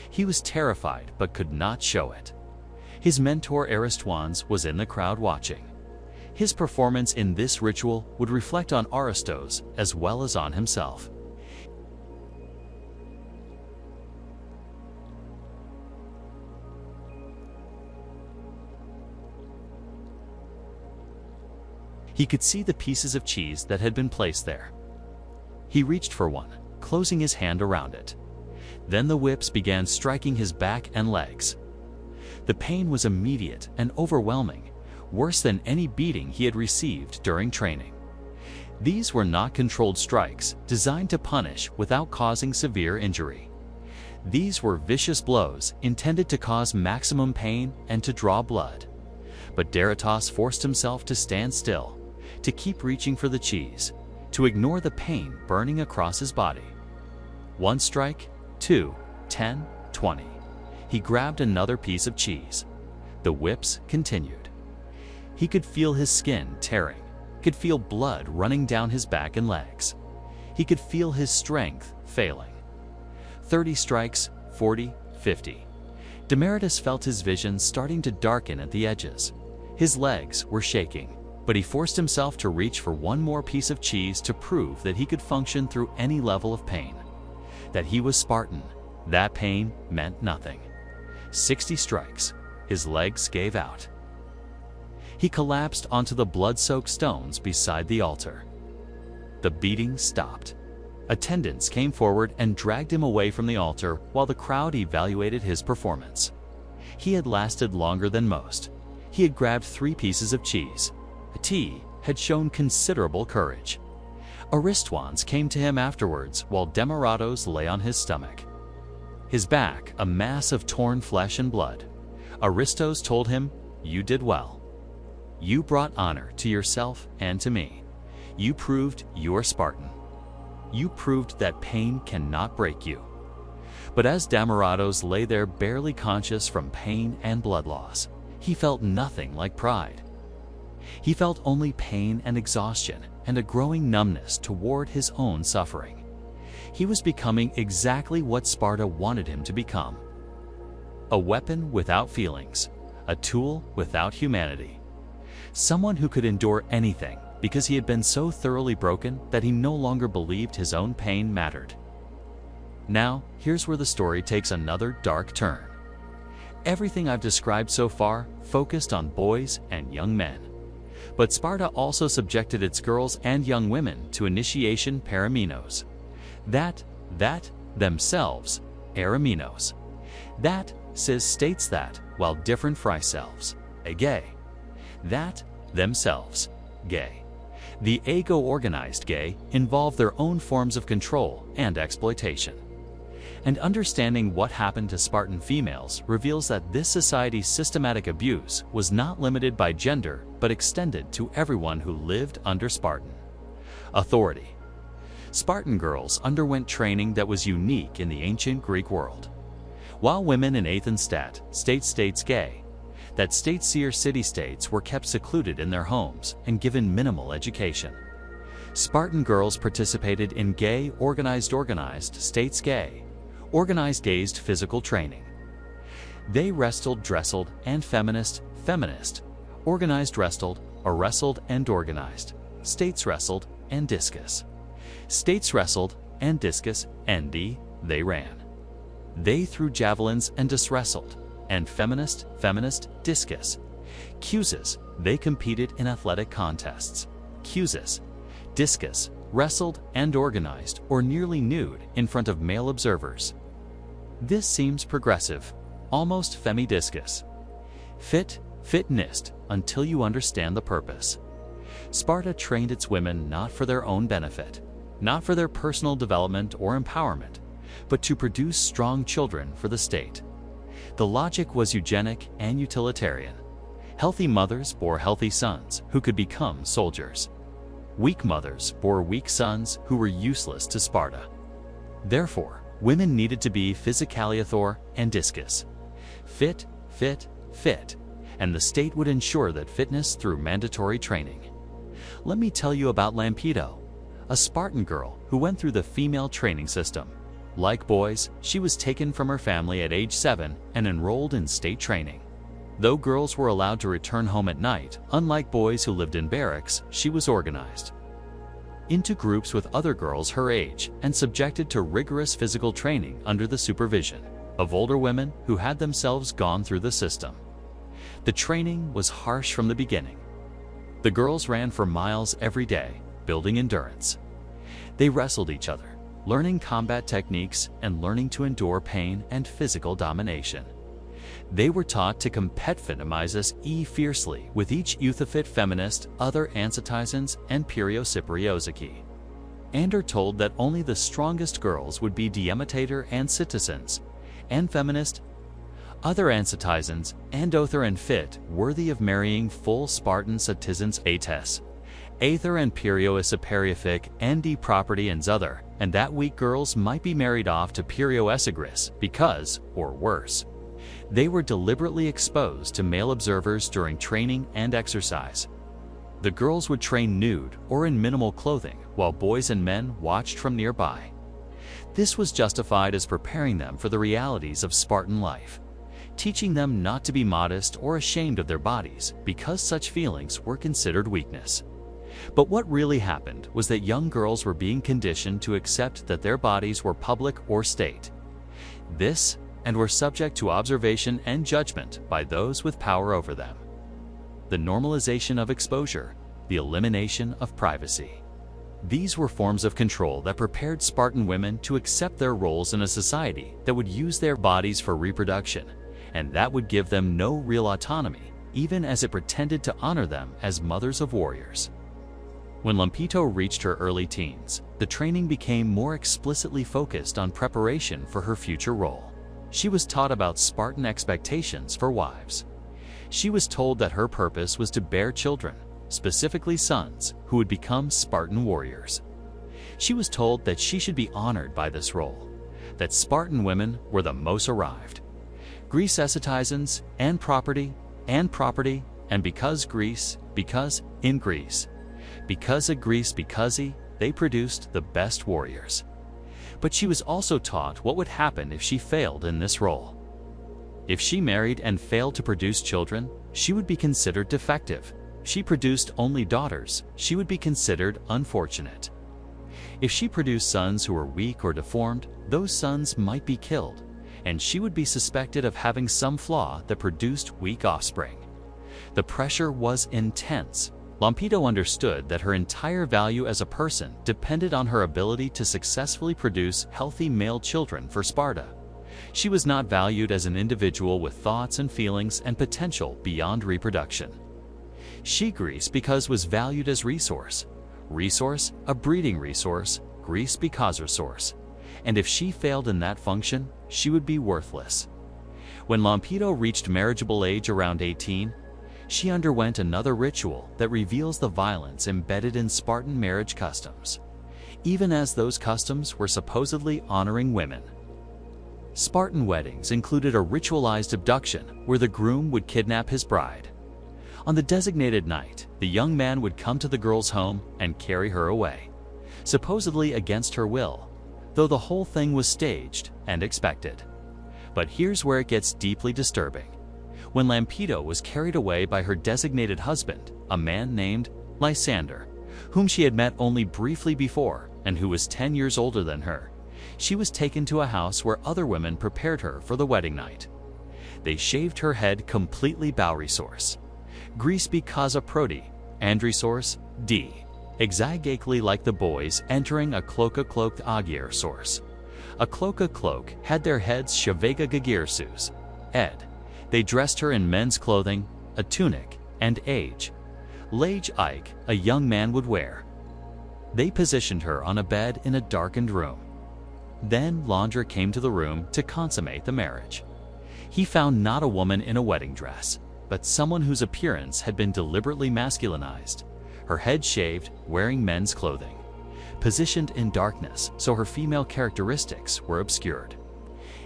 He was terrified but could not show it. His mentor Aristoteles was in the crowd watching. His performance in this ritual would reflect on Aristos as well as on himself. He could see the pieces of cheese that had been placed there. He reached for one, closing his hand around it. Then the whips began striking his back and legs. The pain was immediate and overwhelming, worse than any beating he had received during training. These were not controlled strikes designed to punish without causing severe injury. These were vicious blows intended to cause maximum pain and to draw blood. But Deritos forced himself to stand still, to keep reaching for the cheese, to ignore the pain burning across his body. 1 strike, 2, 10, 20. He grabbed another piece of cheese. The whips continued. He could feel his skin tearing, could feel blood running down his back and legs. He could feel his strength failing. 30 strikes, 40, 50. Demaratus felt his vision starting to darken at the edges. His legs were shaking, but he forced himself to reach for one more piece of cheese to prove that he could function through any level of pain. That he was Spartan, that pain meant nothing. 60 strikes, his legs gave out. He collapsed onto the blood-soaked stones beside the altar. The beating stopped. Attendants came forward and dragged him away from the altar while the crowd evaluated his performance. He had lasted longer than most. He had grabbed 3 pieces of cheese. T had shown considerable courage. Aristwans came to him afterwards while Demaratos lay on his stomach. His back a mass of torn flesh and blood. Aristos told him, "You did well. You brought honor to yourself and to me. You proved you're Spartan. You proved that pain cannot break you." But as Demaratos lay there barely conscious from pain and blood loss, he felt nothing like pride. He felt only pain and exhaustion and a growing numbness toward his own suffering. He was becoming exactly what Sparta wanted him to become. A weapon without feelings, a tool without humanity. Someone who could endure anything because he had been so thoroughly broken that he no longer believed his own pain mattered. Now, here's where the story takes another dark turn. Everything I've described so far focused on boys and young men. But Sparta also subjected its girls and young women to initiation paraminos. That themselves, eraminos. That states that, while different selves, gay. That themselves, gay. The ego-organized gay involve their own forms of control and exploitation. And understanding what happened to Spartan females reveals that this society's systematic abuse was not limited by gender, but extended to everyone who lived under Spartan authority. Spartan girls underwent training that was unique in the ancient Greek world. While women in Athens states gay, that state-seer city-states were kept secluded in their homes and given minimal education. Spartan girls participated in gay organized states gay, organized gazed physical training. They wrestled, dressled, and feminist, organized wrestled, or wrestled and organized, states wrestled and discus. States wrestled and discus, they ran. They threw javelins and wrestled, and feminist, discus. Cuses, they competed in athletic contests. Cuses, discus, wrestled and organized or nearly nude in front of male observers. This seems progressive, almost femidiscus. Fitnist, until you understand the purpose. Sparta trained its women not for their own benefit, not for their personal development or empowerment, but to produce strong children for the state. The logic was eugenic and utilitarian. Healthy mothers bore healthy sons who could become soldiers. Weak mothers bore weak sons who were useless to Sparta. Therefore, women needed to be physicaliathor and discus. Fit, and the state would ensure that fitness through mandatory training. Let me tell you about Lampedo, a Spartan girl who went through the female training system. Like boys, she was taken from her family at age 7 and enrolled in state training. Though girls were allowed to return home at night, unlike boys who lived in barracks, she was organized into groups with other girls her age and subjected to rigorous physical training under the supervision of older women who had themselves gone through the system. The training was harsh from the beginning. The girls ran for miles every day, building endurance. They wrestled each other, learning combat techniques and learning to endure pain and physical domination. They were taught to competfeminizes fiercely with each euthophyte feminist, other ansitizens, and periosipriosiki, and are told that only the strongest girls would be diemitator and citizens, and feminist, other ansitizens, and other and fit, worthy of marrying full Spartan citizens ates, aether and perioisiperific, and property and other, and that weak girls might be married off to perioesagris because, or worse, they were deliberately exposed to male observers during training and exercise. The girls would train nude or in minimal clothing, while boys and men watched from nearby. This was justified as preparing them for the realities of Spartan life, teaching them not to be modest or ashamed of their bodies because such feelings were considered weakness. But what really happened was that young girls were being conditioned to accept that their bodies were public or state. This, and were subject to observation and judgment by those with power over them. The normalization of exposure, the elimination of privacy. These were forms of control that prepared Spartan women to accept their roles in a society that would use their bodies for reproduction, and that would give them no real autonomy, even as it pretended to honor them as mothers of warriors. When Lampito reached her early teens, the training became more explicitly focused on preparation for her future role. She was taught about Spartan expectations for wives. She was told that her purpose was to bear children, specifically sons, who would become Spartan warriors. She was told that she should be honored by this role, that Spartan women were the most arrived. Greece citizens and property, and because Greece, because in Greece, because of Greece, because they produced the best warriors. But she was also taught what would happen if she failed in this role. If she married and failed to produce children, she would be considered defective. She produced only daughters, she would be considered unfortunate. If she produced sons who were weak or deformed, those sons might be killed, and she would be suspected of having some flaw that produced weak offspring. The pressure was intense. Lampito understood that her entire value as a person depended on her ability to successfully produce healthy male children for Sparta. She was not valued as an individual with thoughts and feelings and potential beyond reproduction. She, Greece, because was valued as resource, a breeding resource, Greece because resource, and if she failed in that function, she would be worthless. When Lampito reached marriageable age around 18, she underwent another ritual that reveals the violence embedded in Spartan marriage customs, even as those customs were supposedly honoring women. Spartan weddings included a ritualized abduction where the groom would kidnap his bride. On the designated night, the young man would come to the girl's home and carry her away, supposedly against her will, though the whole thing was staged and expected. But here's where it gets deeply disturbing. When Lampito was carried away by her designated husband, a man named Lysander, whom she had met only briefly before and who was 10 years older than her, she was taken to a house where other women prepared her for the wedding night. They shaved her head completely Bauresource, Greece because a proti, Andresource, D, exactly like the boys entering a cloaked Agier source. A cloak had their heads Shavega Gagirsus, ed. They dressed her in men's clothing, a tunic, and lage Ike, a young man would wear. They positioned her on a bed in a darkened room. Then Laundra came to the room to consummate the marriage. He found not a woman in a wedding dress, but someone whose appearance had been deliberately masculinized, her head shaved, wearing men's clothing, positioned in darkness so her female characteristics were obscured.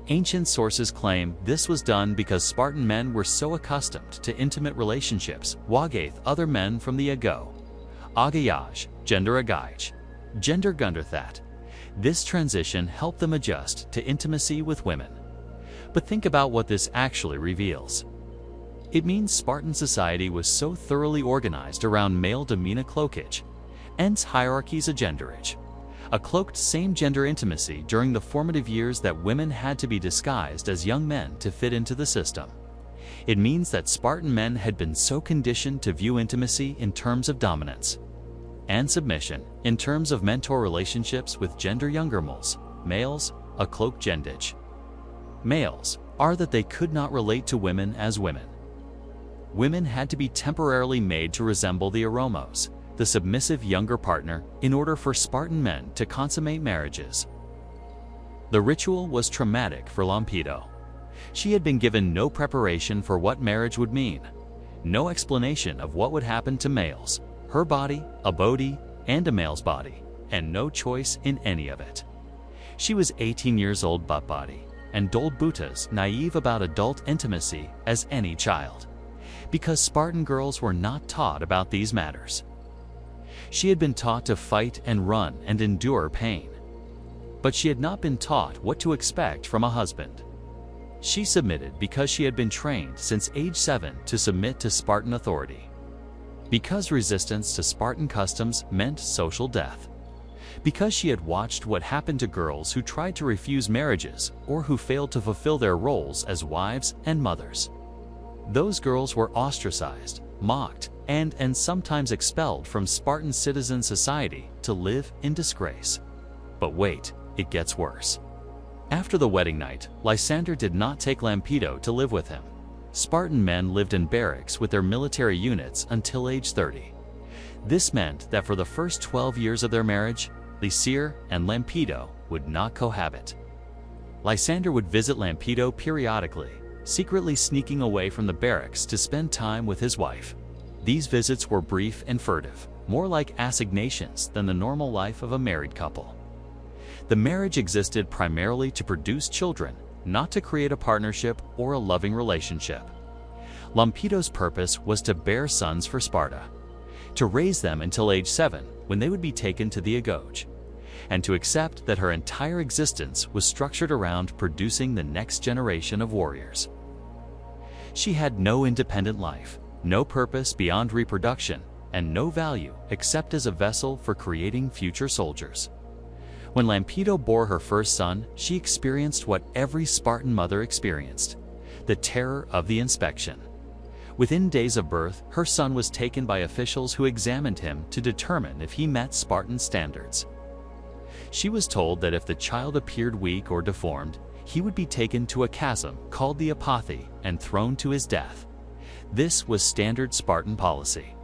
Ancient sources claim this was done because Spartan men were so accustomed to intimate relationships with other men from the Agayaj, gender Agaj, gender Gunderthat. This transition helped them adjust to intimacy with women. But think about what this actually reveals. It means Spartan society was so thoroughly organized around male demeanor cloakage, hence hierarchies of genderage. A cloaked same-gender intimacy during the formative years that women had to be disguised as young men to fit into the system. It means that Spartan men had been so conditioned to view intimacy in terms of dominance, and submission in terms of mentor relationships with gender younger males, a cloaked gendage. Males are that they could not relate to women as women. Women had to be temporarily made to resemble the Aromos, the submissive younger partner, in order for Spartan men to consummate marriages. The ritual was traumatic for Lampido. She had been given no preparation for what marriage would mean, no explanation of what would happen to males, her body, a body, and a male's body, and no choice in any of it. She was 18 years old butt body, and told Butas naive about adult intimacy as any child, because Spartan girls were not taught about these matters. She had been taught to fight and run and endure pain, but she had not been taught what to expect from a husband. She submitted because she had been trained since age 7 to submit to Spartan authority, because resistance to Spartan customs meant social death, because she had watched what happened to girls who tried to refuse marriages or who failed to fulfill their roles as wives and mothers. Those girls were ostracized, mocked, and sometimes expelled from Spartan citizen society to live in disgrace. But wait, it gets worse. After the wedding night, Lysander did not take Lampido to live with him. Spartan men lived in barracks with their military units until age 30. This meant that for the first 12 years of their marriage, Lysander and Lampido would not cohabit. Lysander would visit Lampido periodically, secretly sneaking away from the barracks to spend time with his wife. These visits were brief and furtive, more like assignations than the normal life of a married couple. The marriage existed primarily to produce children, not to create a partnership or a loving relationship. Lampido's purpose was to bear sons for Sparta, to raise them until age 7 when they would be taken to the Agoge, and to accept that her entire existence was structured around producing the next generation of warriors. She had no independent life, no purpose beyond reproduction, and no value except as a vessel for creating future soldiers. When Lampido bore her first son, she experienced what every Spartan mother experienced: the terror of the inspection. Within days of birth, her son was taken by officials who examined him to determine if he met Spartan standards. She was told that if the child appeared weak or deformed, he would be taken to a chasm called the apothe and thrown to his death. This was standard Spartan policy.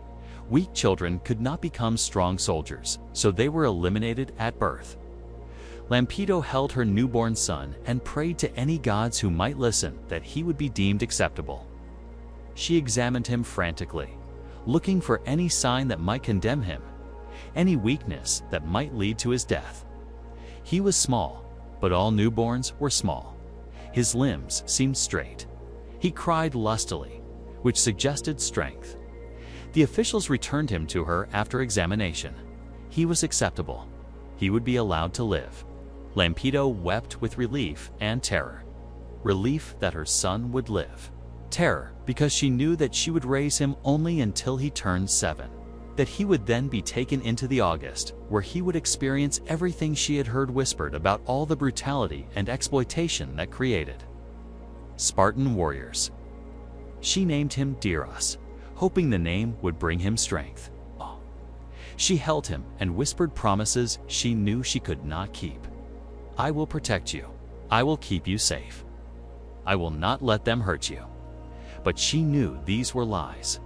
Weak children could not become strong soldiers, so they were eliminated at birth. Lampido held her newborn son and prayed to any gods who might listen that he would be deemed acceptable. She examined him frantically, looking for any sign that might condemn him, any weakness that might lead to his death. He was small, but all newborns were small. His limbs seemed straight. He cried lustily, which suggested strength. The officials returned him to her after examination. He was acceptable. He would be allowed to live. Lampido wept with relief and terror. Relief that her son would live. Terror because she knew that she would raise him only until he turned 7, that he would then be taken into the August, where he would experience everything she had heard whispered about all the brutality and exploitation that created. Spartan warriors. She named him Diros, hoping the name would bring him strength. She held him and whispered promises she knew she could not keep. I will protect you. I will keep you safe. I will not let them hurt you. But she knew these were lies.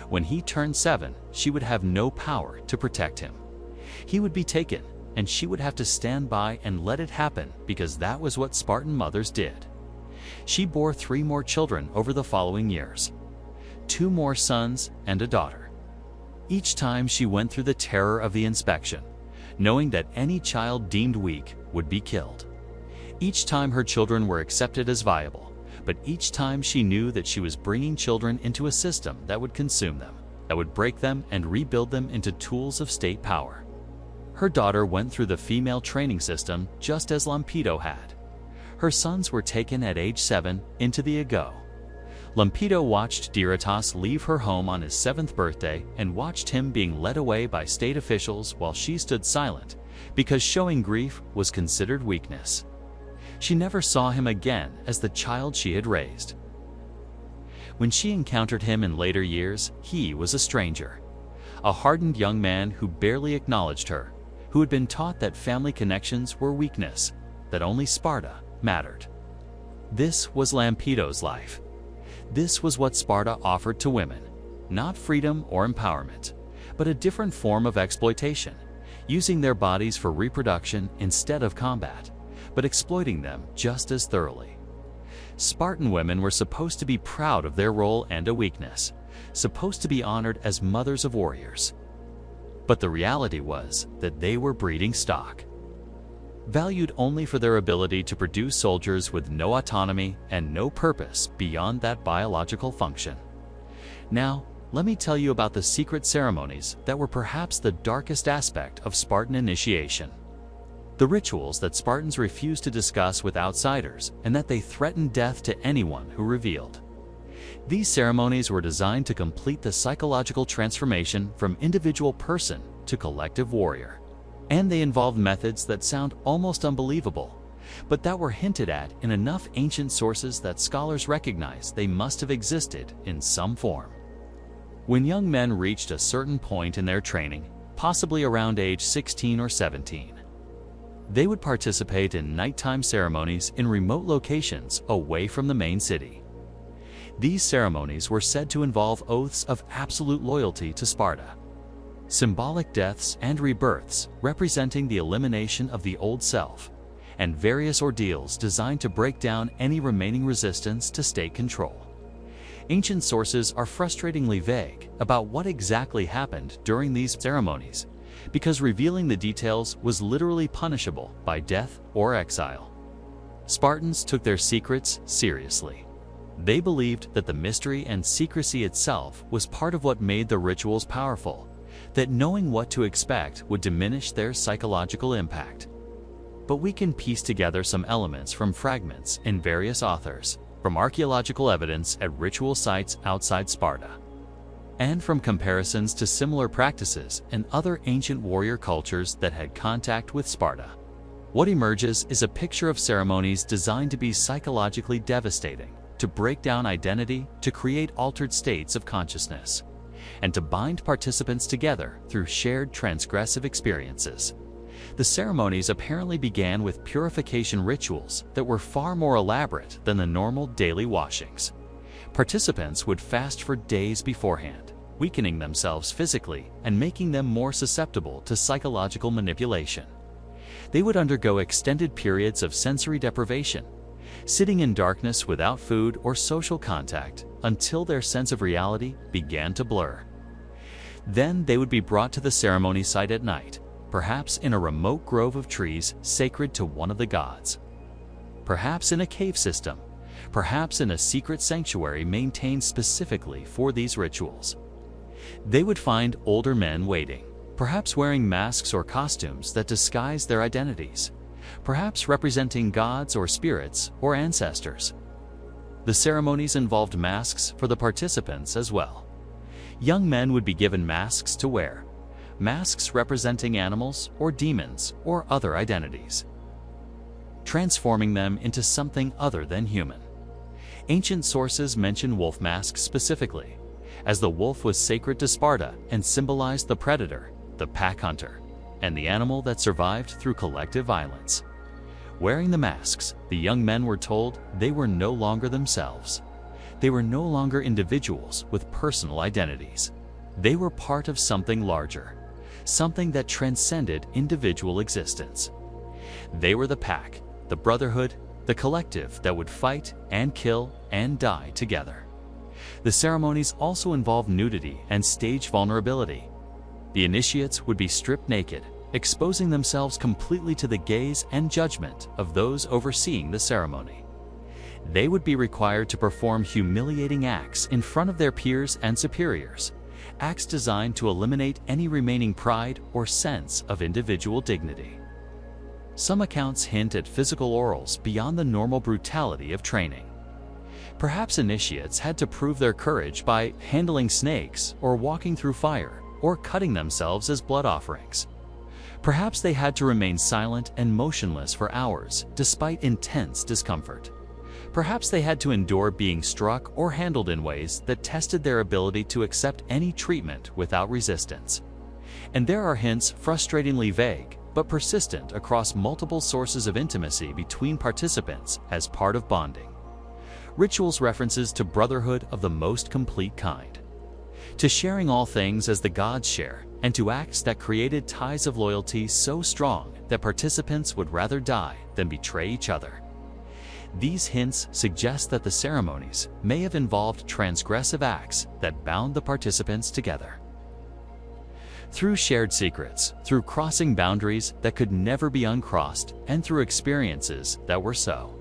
When he turned 7, she would have no power to protect him. He would be taken, and she would have to stand by and let it happen because that was what Spartan mothers did. She bore 3 more children over the following years, 2 more sons and a daughter. Each time she went through the terror of the inspection, knowing that any child deemed weak would be killed. Each time her children were accepted as viable, but each time she knew that she was bringing children into a system that would consume them, that would break them and rebuild them into tools of state power. Her daughter went through the female training system just as Lampido had. Her sons were taken at age 7 into the Agoge. Lampido watched Diros leave her home on his 7th birthday and watched him being led away by state officials while she stood silent, because showing grief was considered weakness. She never saw him again as the child she had raised. When she encountered him in later years, he was a stranger, a hardened young man who barely acknowledged her, who had been taught that family connections were weakness, that only Sparta mattered. This was Lampedo's life. This was what Sparta offered to women, not freedom or empowerment, but a different form of exploitation, using their bodies for reproduction instead of combat, but exploiting them just as thoroughly. Spartan women were supposed to be proud of their role and a weakness, supposed to be honored as mothers of warriors. But the reality was that they were breeding stock, valued only for their ability to produce soldiers with no autonomy and no purpose beyond that biological function. Now, let me tell you about the secret ceremonies that were perhaps the darkest aspect of Spartan initiation. The rituals that Spartans refused to discuss with outsiders and that they threatened death to anyone who revealed. These ceremonies were designed to complete the psychological transformation from individual person to collective warrior. And they involved methods that sound almost unbelievable, but that were hinted at in enough ancient sources that scholars recognize they must have existed in some form. When young men reached a certain point in their training, possibly around age 16 or 17, they would participate in nighttime ceremonies in remote locations away from the main city. These ceremonies were said to involve oaths of absolute loyalty to Sparta, symbolic deaths and rebirths representing the elimination of the old self, and various ordeals designed to break down any remaining resistance to state control. Ancient sources are frustratingly vague about what exactly happened during these ceremonies, because revealing the details was literally punishable by death or exile. Spartans took their secrets seriously. They believed that the mystery and secrecy itself was part of what made the rituals powerful, that knowing what to expect would diminish their psychological impact. But we can piece together some elements from fragments in various authors, from archaeological evidence at ritual sites outside Sparta, and from comparisons to similar practices in other ancient warrior cultures that had contact with Sparta. What emerges is a picture of ceremonies designed to be psychologically devastating, to break down identity, to create altered states of consciousness, and to bind participants together through shared transgressive experiences. The ceremonies apparently began with purification rituals that were far more elaborate than the normal daily washings. Participants would fast for days beforehand, weakening themselves physically and making them more susceptible to psychological manipulation. They would undergo extended periods of sensory deprivation, sitting in darkness without food or social contact until their sense of reality began to blur. Then they would be brought to the ceremony site at night, perhaps in a remote grove of trees sacred to one of the gods, perhaps in a cave system, perhaps in a secret sanctuary maintained specifically for these rituals. They would find older men waiting, perhaps wearing masks or costumes that disguise their identities, perhaps representing gods or spirits or ancestors. The ceremonies involved masks for the participants as well. Young men would be given masks to wear, masks representing animals or demons or other identities, transforming them into something other than human. Ancient sources mention wolf masks specifically, as the wolf was sacred to Sparta and symbolized the predator, the pack hunter, and the animal that survived through collective violence. Wearing the masks, the young men were told they were no longer themselves. They were no longer individuals with personal identities. They were part of something larger, something that transcended individual existence. They were the pack, the brotherhood, the collective that would fight and kill and die together. The ceremonies also involved nudity and stage vulnerability. The initiates would be stripped naked, exposing themselves completely to the gaze and judgment of those overseeing the ceremony. They would be required to perform humiliating acts in front of their peers and superiors, acts designed to eliminate any remaining pride or sense of individual dignity. Some accounts hint at physical orals beyond the normal brutality of training. Perhaps initiates had to prove their courage by handling snakes or walking through fire or cutting themselves as blood offerings. Perhaps they had to remain silent and motionless for hours despite intense discomfort. Perhaps they had to endure being struck or handled in ways that tested their ability to accept any treatment without resistance. And there are hints frustratingly vague but persistent across multiple sources of intimacy between participants as part of bonding. Rituals references to brotherhood of the most complete kind, to sharing all things as the gods share, and to acts that created ties of loyalty so strong that participants would rather die than betray each other. These hints suggest that the ceremonies may have involved transgressive acts that bound the participants together. Through shared secrets, through crossing boundaries that could never be uncrossed, and through experiences that were so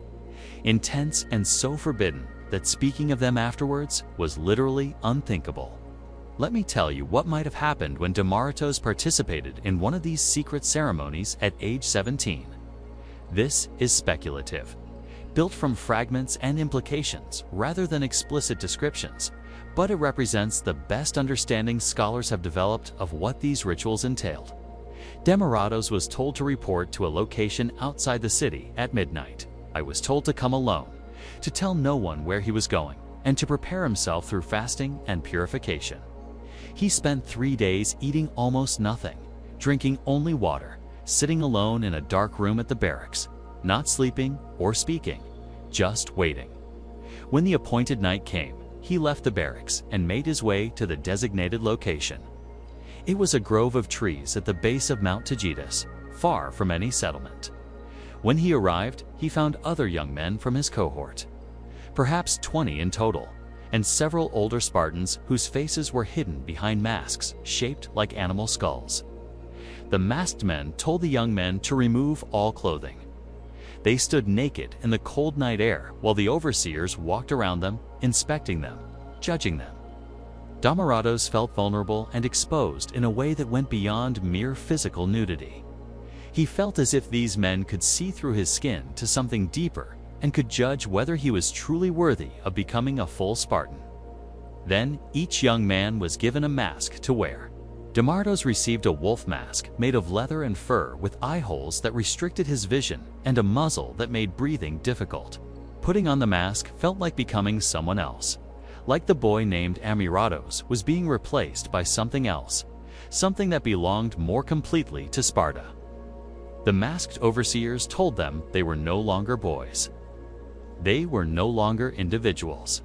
intense and so forbidden that speaking of them afterwards was literally unthinkable. Let me tell you what might have happened when Demaratos participated in one of these secret ceremonies at age 17. This is speculative, built from fragments and implications rather than explicit descriptions, but it represents the best understanding scholars have developed of what these rituals entailed. Demaratos was told to report to a location outside the city at midnight. I was told to come alone, to tell no one where he was going, and to prepare himself through fasting and purification. He spent 3 days eating almost nothing, drinking only water, sitting alone in a dark room at the barracks, not sleeping or speaking, just waiting. When the appointed night came, he left the barracks and made his way to the designated location. It was a grove of trees at the base of Mount Taygetus, far from any settlement. When he arrived, he found other young men from his cohort, perhaps 20 in total, and several older Spartans whose faces were hidden behind masks shaped like animal skulls. The masked men told the young men to remove all clothing. They stood naked in the cold night air while the overseers walked around them, inspecting them, judging them. Demaratos felt vulnerable and exposed in a way that went beyond mere physical nudity. He felt as if these men could see through his skin to something deeper and could judge whether he was truly worthy of becoming a full Spartan. Then each young man was given a mask to wear. Demaratos received a wolf mask made of leather and fur with eye holes that restricted his vision and a muzzle that made breathing difficult. Putting on the mask felt like becoming someone else. Like the boy named Amiratos was being replaced by something else, something that belonged more completely to Sparta. The masked overseers told them they were no longer boys. They were no longer individuals.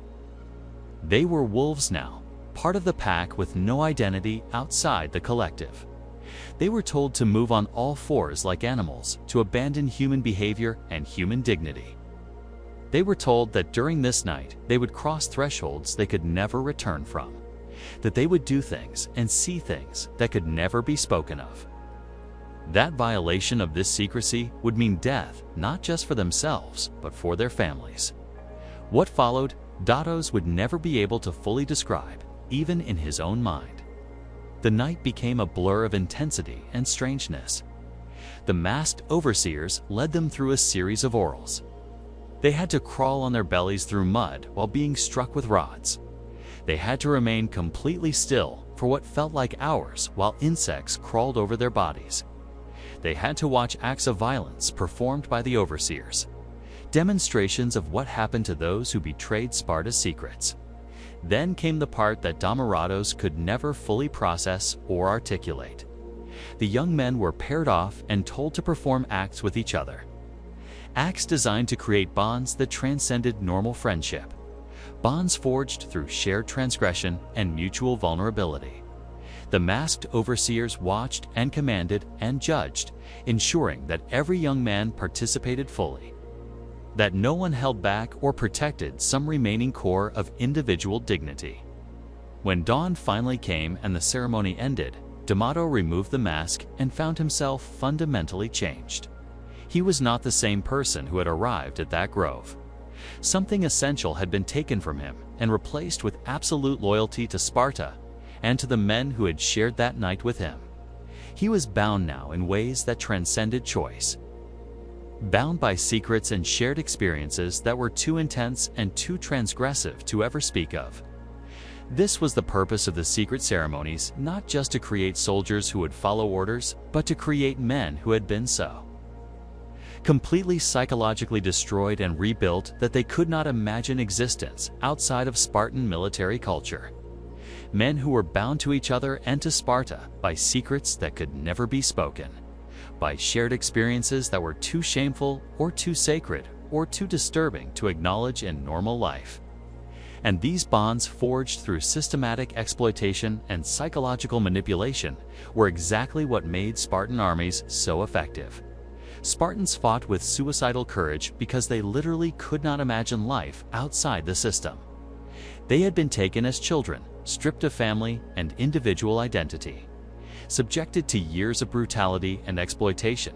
They were wolves now, part of the pack with no identity outside the collective. They were told to move on all fours like animals, to abandon human behavior and human dignity. They were told that during this night they would cross thresholds they could never return from, that they would do things and see things that could never be spoken of. That violation of this secrecy would mean death not just for themselves, but for their families. What followed, Datos would never be able to fully describe, even in his own mind. The night became a blur of intensity and strangeness. The masked overseers led them through a series of orals. They had to crawl on their bellies through mud while being struck with rods. They had to remain completely still for what felt like hours while insects crawled over their bodies. They had to watch acts of violence performed by the overseers, demonstrations of what happened to those who betrayed Sparta's secrets. Then came the part that Demaratos could never fully process or articulate. The young men were paired off and told to perform acts with each other. Acts designed to create bonds that transcended normal friendship. Bonds forged through shared transgression and mutual vulnerability. The masked overseers watched and commanded and judged, ensuring that every young man participated fully, that no one held back or protected some remaining core of individual dignity. When dawn finally came and the ceremony ended, D'Amato removed the mask and found himself fundamentally changed. He was not the same person who had arrived at that grove. Something essential had been taken from him and replaced with absolute loyalty to Sparta and to the men who had shared that night with him. He was bound now in ways that transcended choice. Bound by secrets and shared experiences that were too intense and too transgressive to ever speak of. This was the purpose of the secret ceremonies, not just to create soldiers who would follow orders, but to create men who had been so. Completely psychologically destroyed and rebuilt that they could not imagine existence outside of Spartan military culture. Men who were bound to each other and to Sparta by secrets that could never be spoken, by shared experiences that were too shameful or too sacred or too disturbing to acknowledge in normal life. And these bonds, forged through systematic exploitation and psychological manipulation, were exactly what made Spartan armies so effective. Spartans fought with suicidal courage because they literally could not imagine life outside the system. They had been taken as children, stripped of family and individual identity, subjected to years of brutality and exploitation,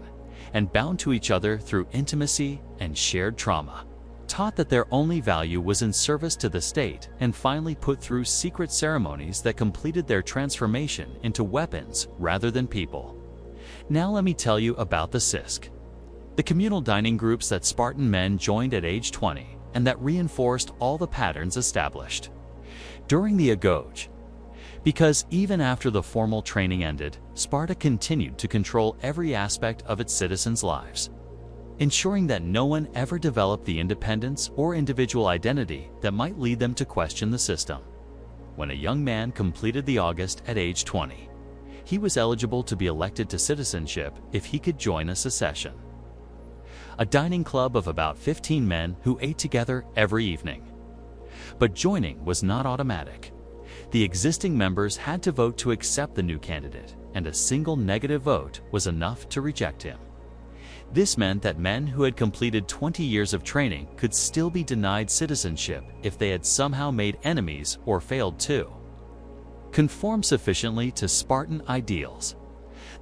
and bound to each other through intimacy and shared trauma. Taught that their only value was in service to the state, and finally put through secret ceremonies that completed their transformation into weapons rather than people. Now let me tell you about the CISC, the communal dining groups that Spartan men joined at age 20 and that reinforced all the patterns established during the Agoge. Because even after the formal training ended, Sparta continued to control every aspect of its citizens' lives, ensuring that no one ever developed the independence or individual identity that might lead them to question the system. When a young man completed the August at age 20, he was eligible to be elected to citizenship if he could join a secession, a dining club of about 15 men who ate together every evening. But joining was not automatic. The existing members had to vote to accept the new candidate, and a single negative vote was enough to reject him. This meant that men who had completed 20 years of training could still be denied citizenship if they had somehow made enemies or failed to conform sufficiently to Spartan ideals.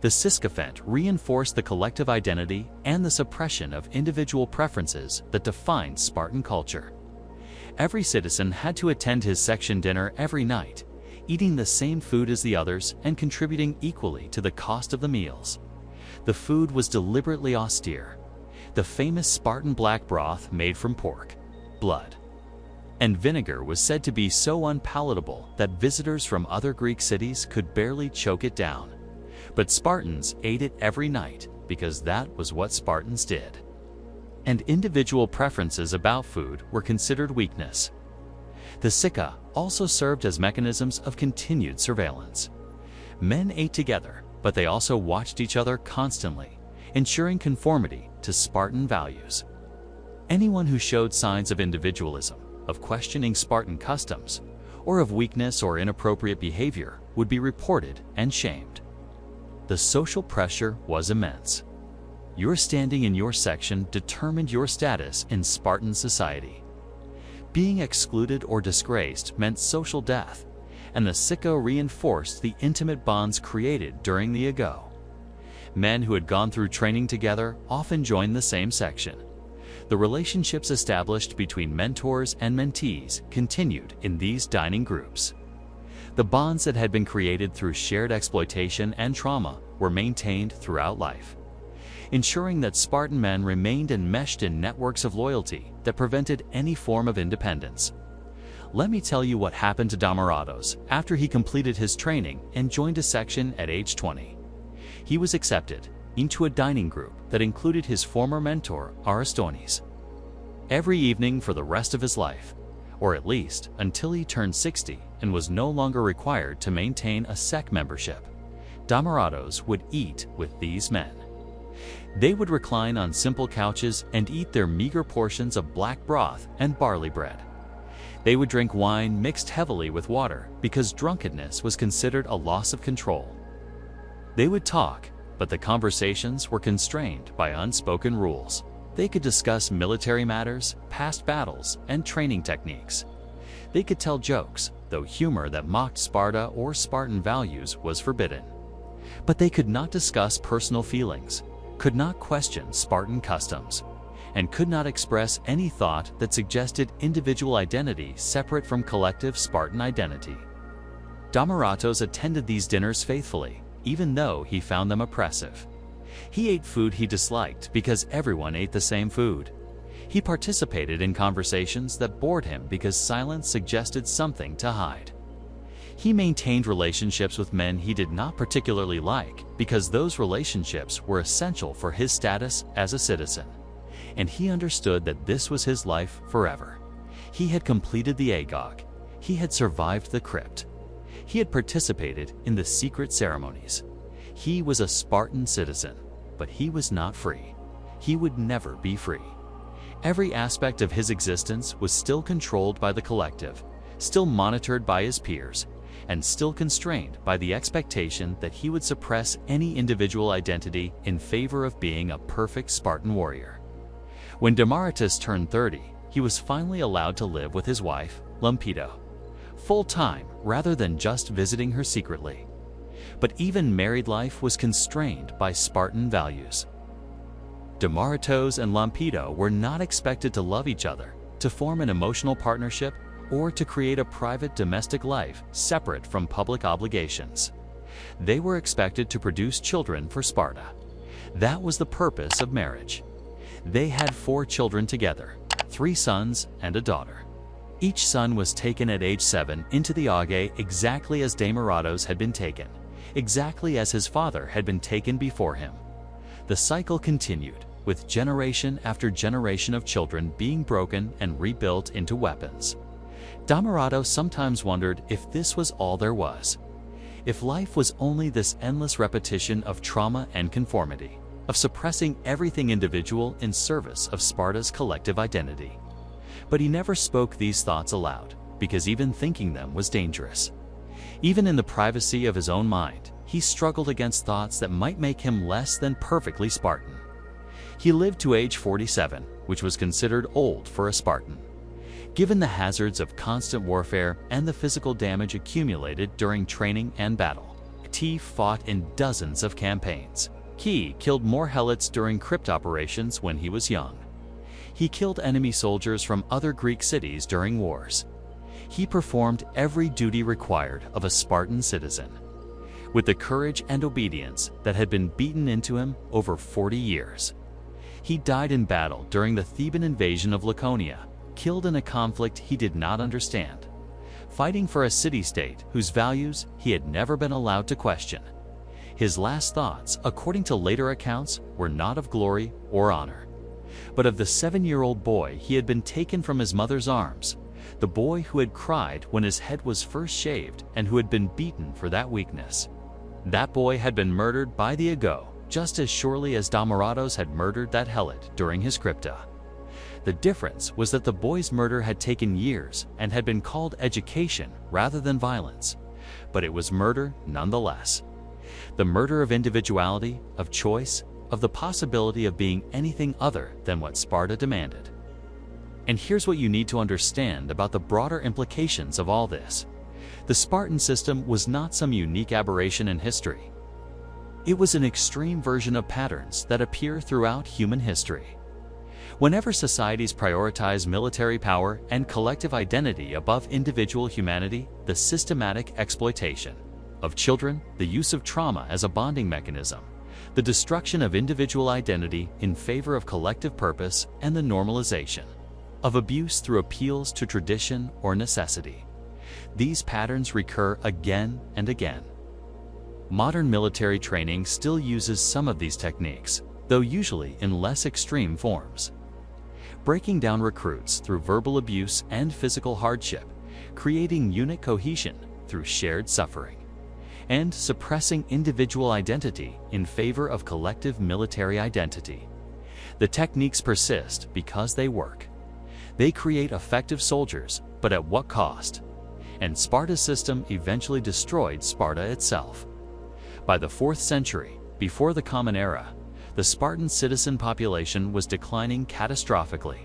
The sycophant reinforced the collective identity and the suppression of individual preferences that defined Spartan culture. Every citizen had to attend his section dinner every night, eating the same food as the others and contributing equally to the cost of the meals. The food was deliberately austere. The famous Spartan black broth made from pork, blood, and vinegar was said to be so unpalatable that visitors from other Greek cities could barely choke it down. But Spartans ate it every night because that was what Spartans did. And individual preferences about food were considered weakness. The Sika also served as mechanisms of continued surveillance. Men ate together, but they also watched each other constantly, ensuring conformity to Spartan values. Anyone who showed signs of individualism, of questioning Spartan customs, or of weakness or inappropriate behavior would be reported and shamed. The social pressure was immense. Your standing in your section determined your status in Spartan society. Being excluded or disgraced meant social death, and the Sicco reinforced the intimate bonds created during the Ago. Men who had gone through training together often joined the same section. The relationships established between mentors and mentees continued in these dining groups. The bonds that had been created through shared exploitation and trauma were maintained throughout life, ensuring that Spartan men remained enmeshed in networks of loyalty that prevented any form of independence. Let me tell you what happened to Damaratos after he completed his training and joined a section at age 20. He was accepted into a dining group that included his former mentor, Aristones. Every evening for the rest of his life, or at least until he turned 60 and was no longer required to maintain a sect membership, Damaratos would eat with these men. They would recline on simple couches and eat their meager portions of black broth and barley bread. They would drink wine mixed heavily with water because drunkenness was considered a loss of control. They would talk, but the conversations were constrained by unspoken rules. They could discuss military matters, past battles, and training techniques. They could tell jokes, though humor that mocked Sparta or Spartan values was forbidden. But they could not discuss personal feelings, could not question Spartan customs, and could not express any thought that suggested individual identity separate from collective Spartan identity. Damaratos attended these dinners faithfully, even though he found them oppressive. He ate food he disliked because everyone ate the same food. He participated in conversations that bored him because silence suggested something to hide. He maintained relationships with men he did not particularly like because those relationships were essential for his status as a citizen. And he understood that this was his life forever. He had completed the Agoge. He had survived the crypt. He had participated in the secret ceremonies. He was a Spartan citizen, but he was not free. He would never be free. Every aspect of his existence was still controlled by the collective, still monitored by his peers, and still constrained by the expectation that he would suppress any individual identity in favor of being a perfect Spartan warrior. When Demaratus turned 30, he was finally allowed to live with his wife, Lampedo, full-time rather than just visiting her secretly. But even married life was constrained by Spartan values. Demaratos and Lampedo were not expected to love each other, to form an emotional partnership, or to create a private domestic life separate from public obligations. They were expected to produce children for Sparta. That was the purpose of marriage. They had 4 children together, 3 sons and a daughter. Each son was taken at age 7 into the Agoge exactly as Demaratos had been taken, exactly as his father had been taken before him. The cycle continued, with generation after generation of children being broken and rebuilt into weapons. Demaratos sometimes wondered if this was all there was. If life was only this endless repetition of trauma and conformity, of suppressing everything individual in service of Sparta's collective identity. But he never spoke these thoughts aloud, because even thinking them was dangerous. Even in the privacy of his own mind, he struggled against thoughts that might make him less than perfectly Spartan. He lived to age 47, which was considered old for a Spartan. Given the hazards of constant warfare and the physical damage accumulated during training and battle, T fought in dozens of campaigns. He killed more helots during crypt operations when he was young. He killed enemy soldiers from other Greek cities during wars. He performed every duty required of a Spartan citizen, with the courage and obedience that had been beaten into him over 40 years. He died in battle during the Theban invasion of Laconia, killed in a conflict he did not understand, fighting for a city-state whose values he had never been allowed to question. His last thoughts, according to later accounts, were not of glory or honor, but of the 7-year-old boy he had been taken from his mother's arms, the boy who had cried when his head was first shaved and who had been beaten for that weakness. That boy had been murdered by the Agoge just as surely as Demaratos had murdered that helot during his crypta. The difference was that the boy's murder had taken years and had been called education rather than violence, but it was murder nonetheless. The murder of individuality, of choice, of the possibility of being anything other than what Sparta demanded. And here's what you need to understand about the broader implications of all this. The Spartan system was not some unique aberration in history. It was an extreme version of patterns that appear throughout human history. Whenever societies prioritize military power and collective identity above individual humanity, the systematic exploitation of children, the use of trauma as a bonding mechanism, the destruction of individual identity in favor of collective purpose, and the normalization of abuse through appeals to tradition or necessity. These patterns recur again and again. Modern military training still uses some of these techniques, though usually in less extreme forms. Breaking down recruits through verbal abuse and physical hardship, creating unit cohesion through shared suffering, and suppressing individual identity in favor of collective military identity. The techniques persist because they work. They create effective soldiers, but at what cost? And Sparta's system eventually destroyed Sparta itself. By the 4th century, before the Common Era, the Spartan citizen population was declining catastrophically.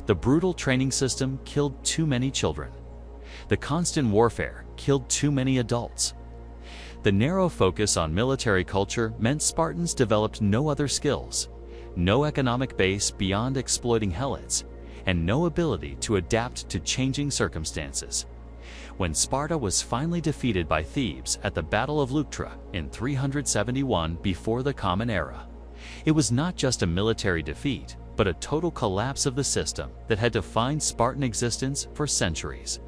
The brutal training system killed too many children. The constant warfare killed too many adults. The narrow focus on military culture meant Spartans developed no other skills, no economic base beyond exploiting helots, and no ability to adapt to changing circumstances. When Sparta was finally defeated by Thebes at the Battle of Leuctra in 371 before the Common Era, it was not just a military defeat, but a total collapse of the system that had defined Spartan existence for centuries.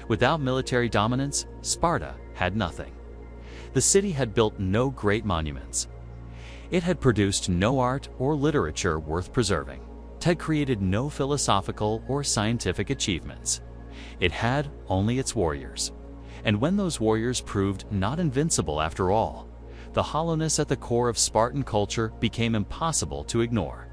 Without military dominance, Sparta had nothing. The city had built no great monuments. It had produced no art or literature worth preserving. It had created no philosophical or scientific achievements. It had only its warriors. And when those warriors proved not invincible after all, the hollowness at the core of Spartan culture became impossible to ignore.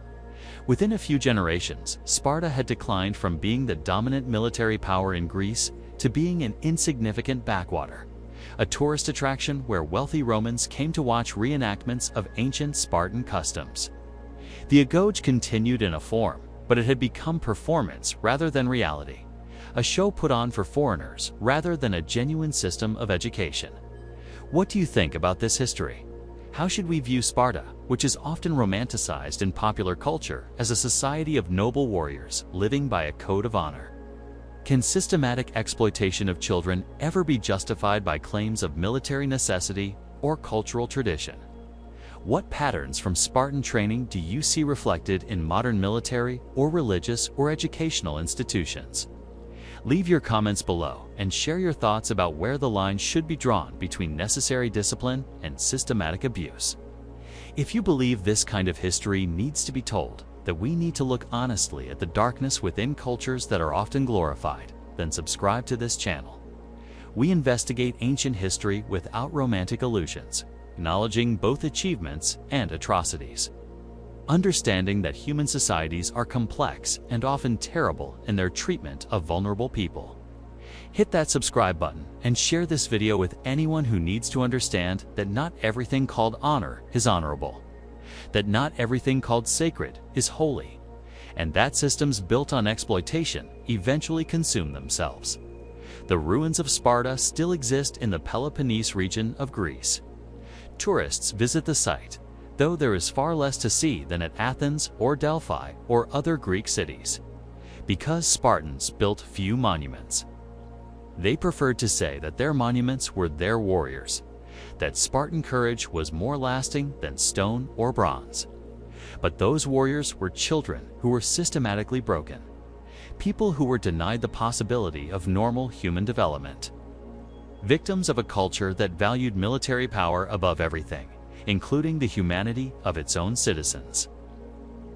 Within a few generations, Sparta had declined from being the dominant military power in Greece to being an insignificant backwater, a tourist attraction where wealthy Romans came to watch reenactments of ancient Spartan customs. The Agoge continued in a form, but it had become performance rather than reality, a show put on for foreigners rather than a genuine system of education. What do you think about this history? How should we view Sparta, which is often romanticized in popular culture as a society of noble warriors living by a code of honor? Can systematic exploitation of children ever be justified by claims of military necessity or cultural tradition? What patterns from Spartan training do you see reflected in modern military or religious or educational institutions? Leave your comments below and share your thoughts about where the line should be drawn between necessary discipline and systematic abuse. If you believe this kind of history needs to be told, that we need to look honestly at the darkness within cultures that are often glorified, then subscribe to this channel. We investigate ancient history without romantic illusions, acknowledging both achievements and atrocities. Understanding that human societies are complex and often terrible in their treatment of vulnerable people. Hit that subscribe button and share this video with anyone who needs to understand that not everything called honor is honorable, that not everything called sacred is holy, and that systems built on exploitation eventually consume themselves. The ruins of Sparta still exist in the Peloponnese region of Greece. Tourists visit the site, though there is far less to see than at Athens or Delphi or other Greek cities, because Spartans built few monuments. They preferred to say that their monuments were their warriors, that Spartan courage was more lasting than stone or bronze. But those warriors were children who were systematically broken, people who were denied the possibility of normal human development, victims of a culture that valued military power above everything, including the humanity of its own citizens.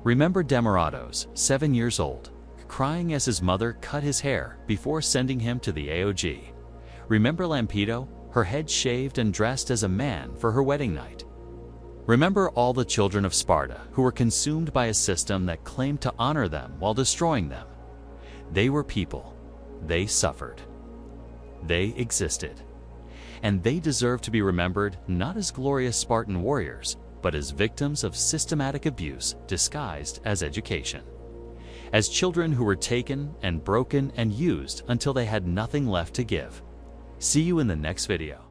Remember Demaratos, 7 years old, crying as his mother cut his hair before sending him to the Agoge. Remember Lampedo, her head shaved and dressed as a man for her wedding night. Remember all the children of Sparta who were consumed by a system that claimed to honor them while destroying them. They were people. They suffered. They existed. And they deserve to be remembered not as glorious Spartan warriors, but as victims of systematic abuse disguised as education. As children who were taken and broken and used until they had nothing left to give. See you in the next video.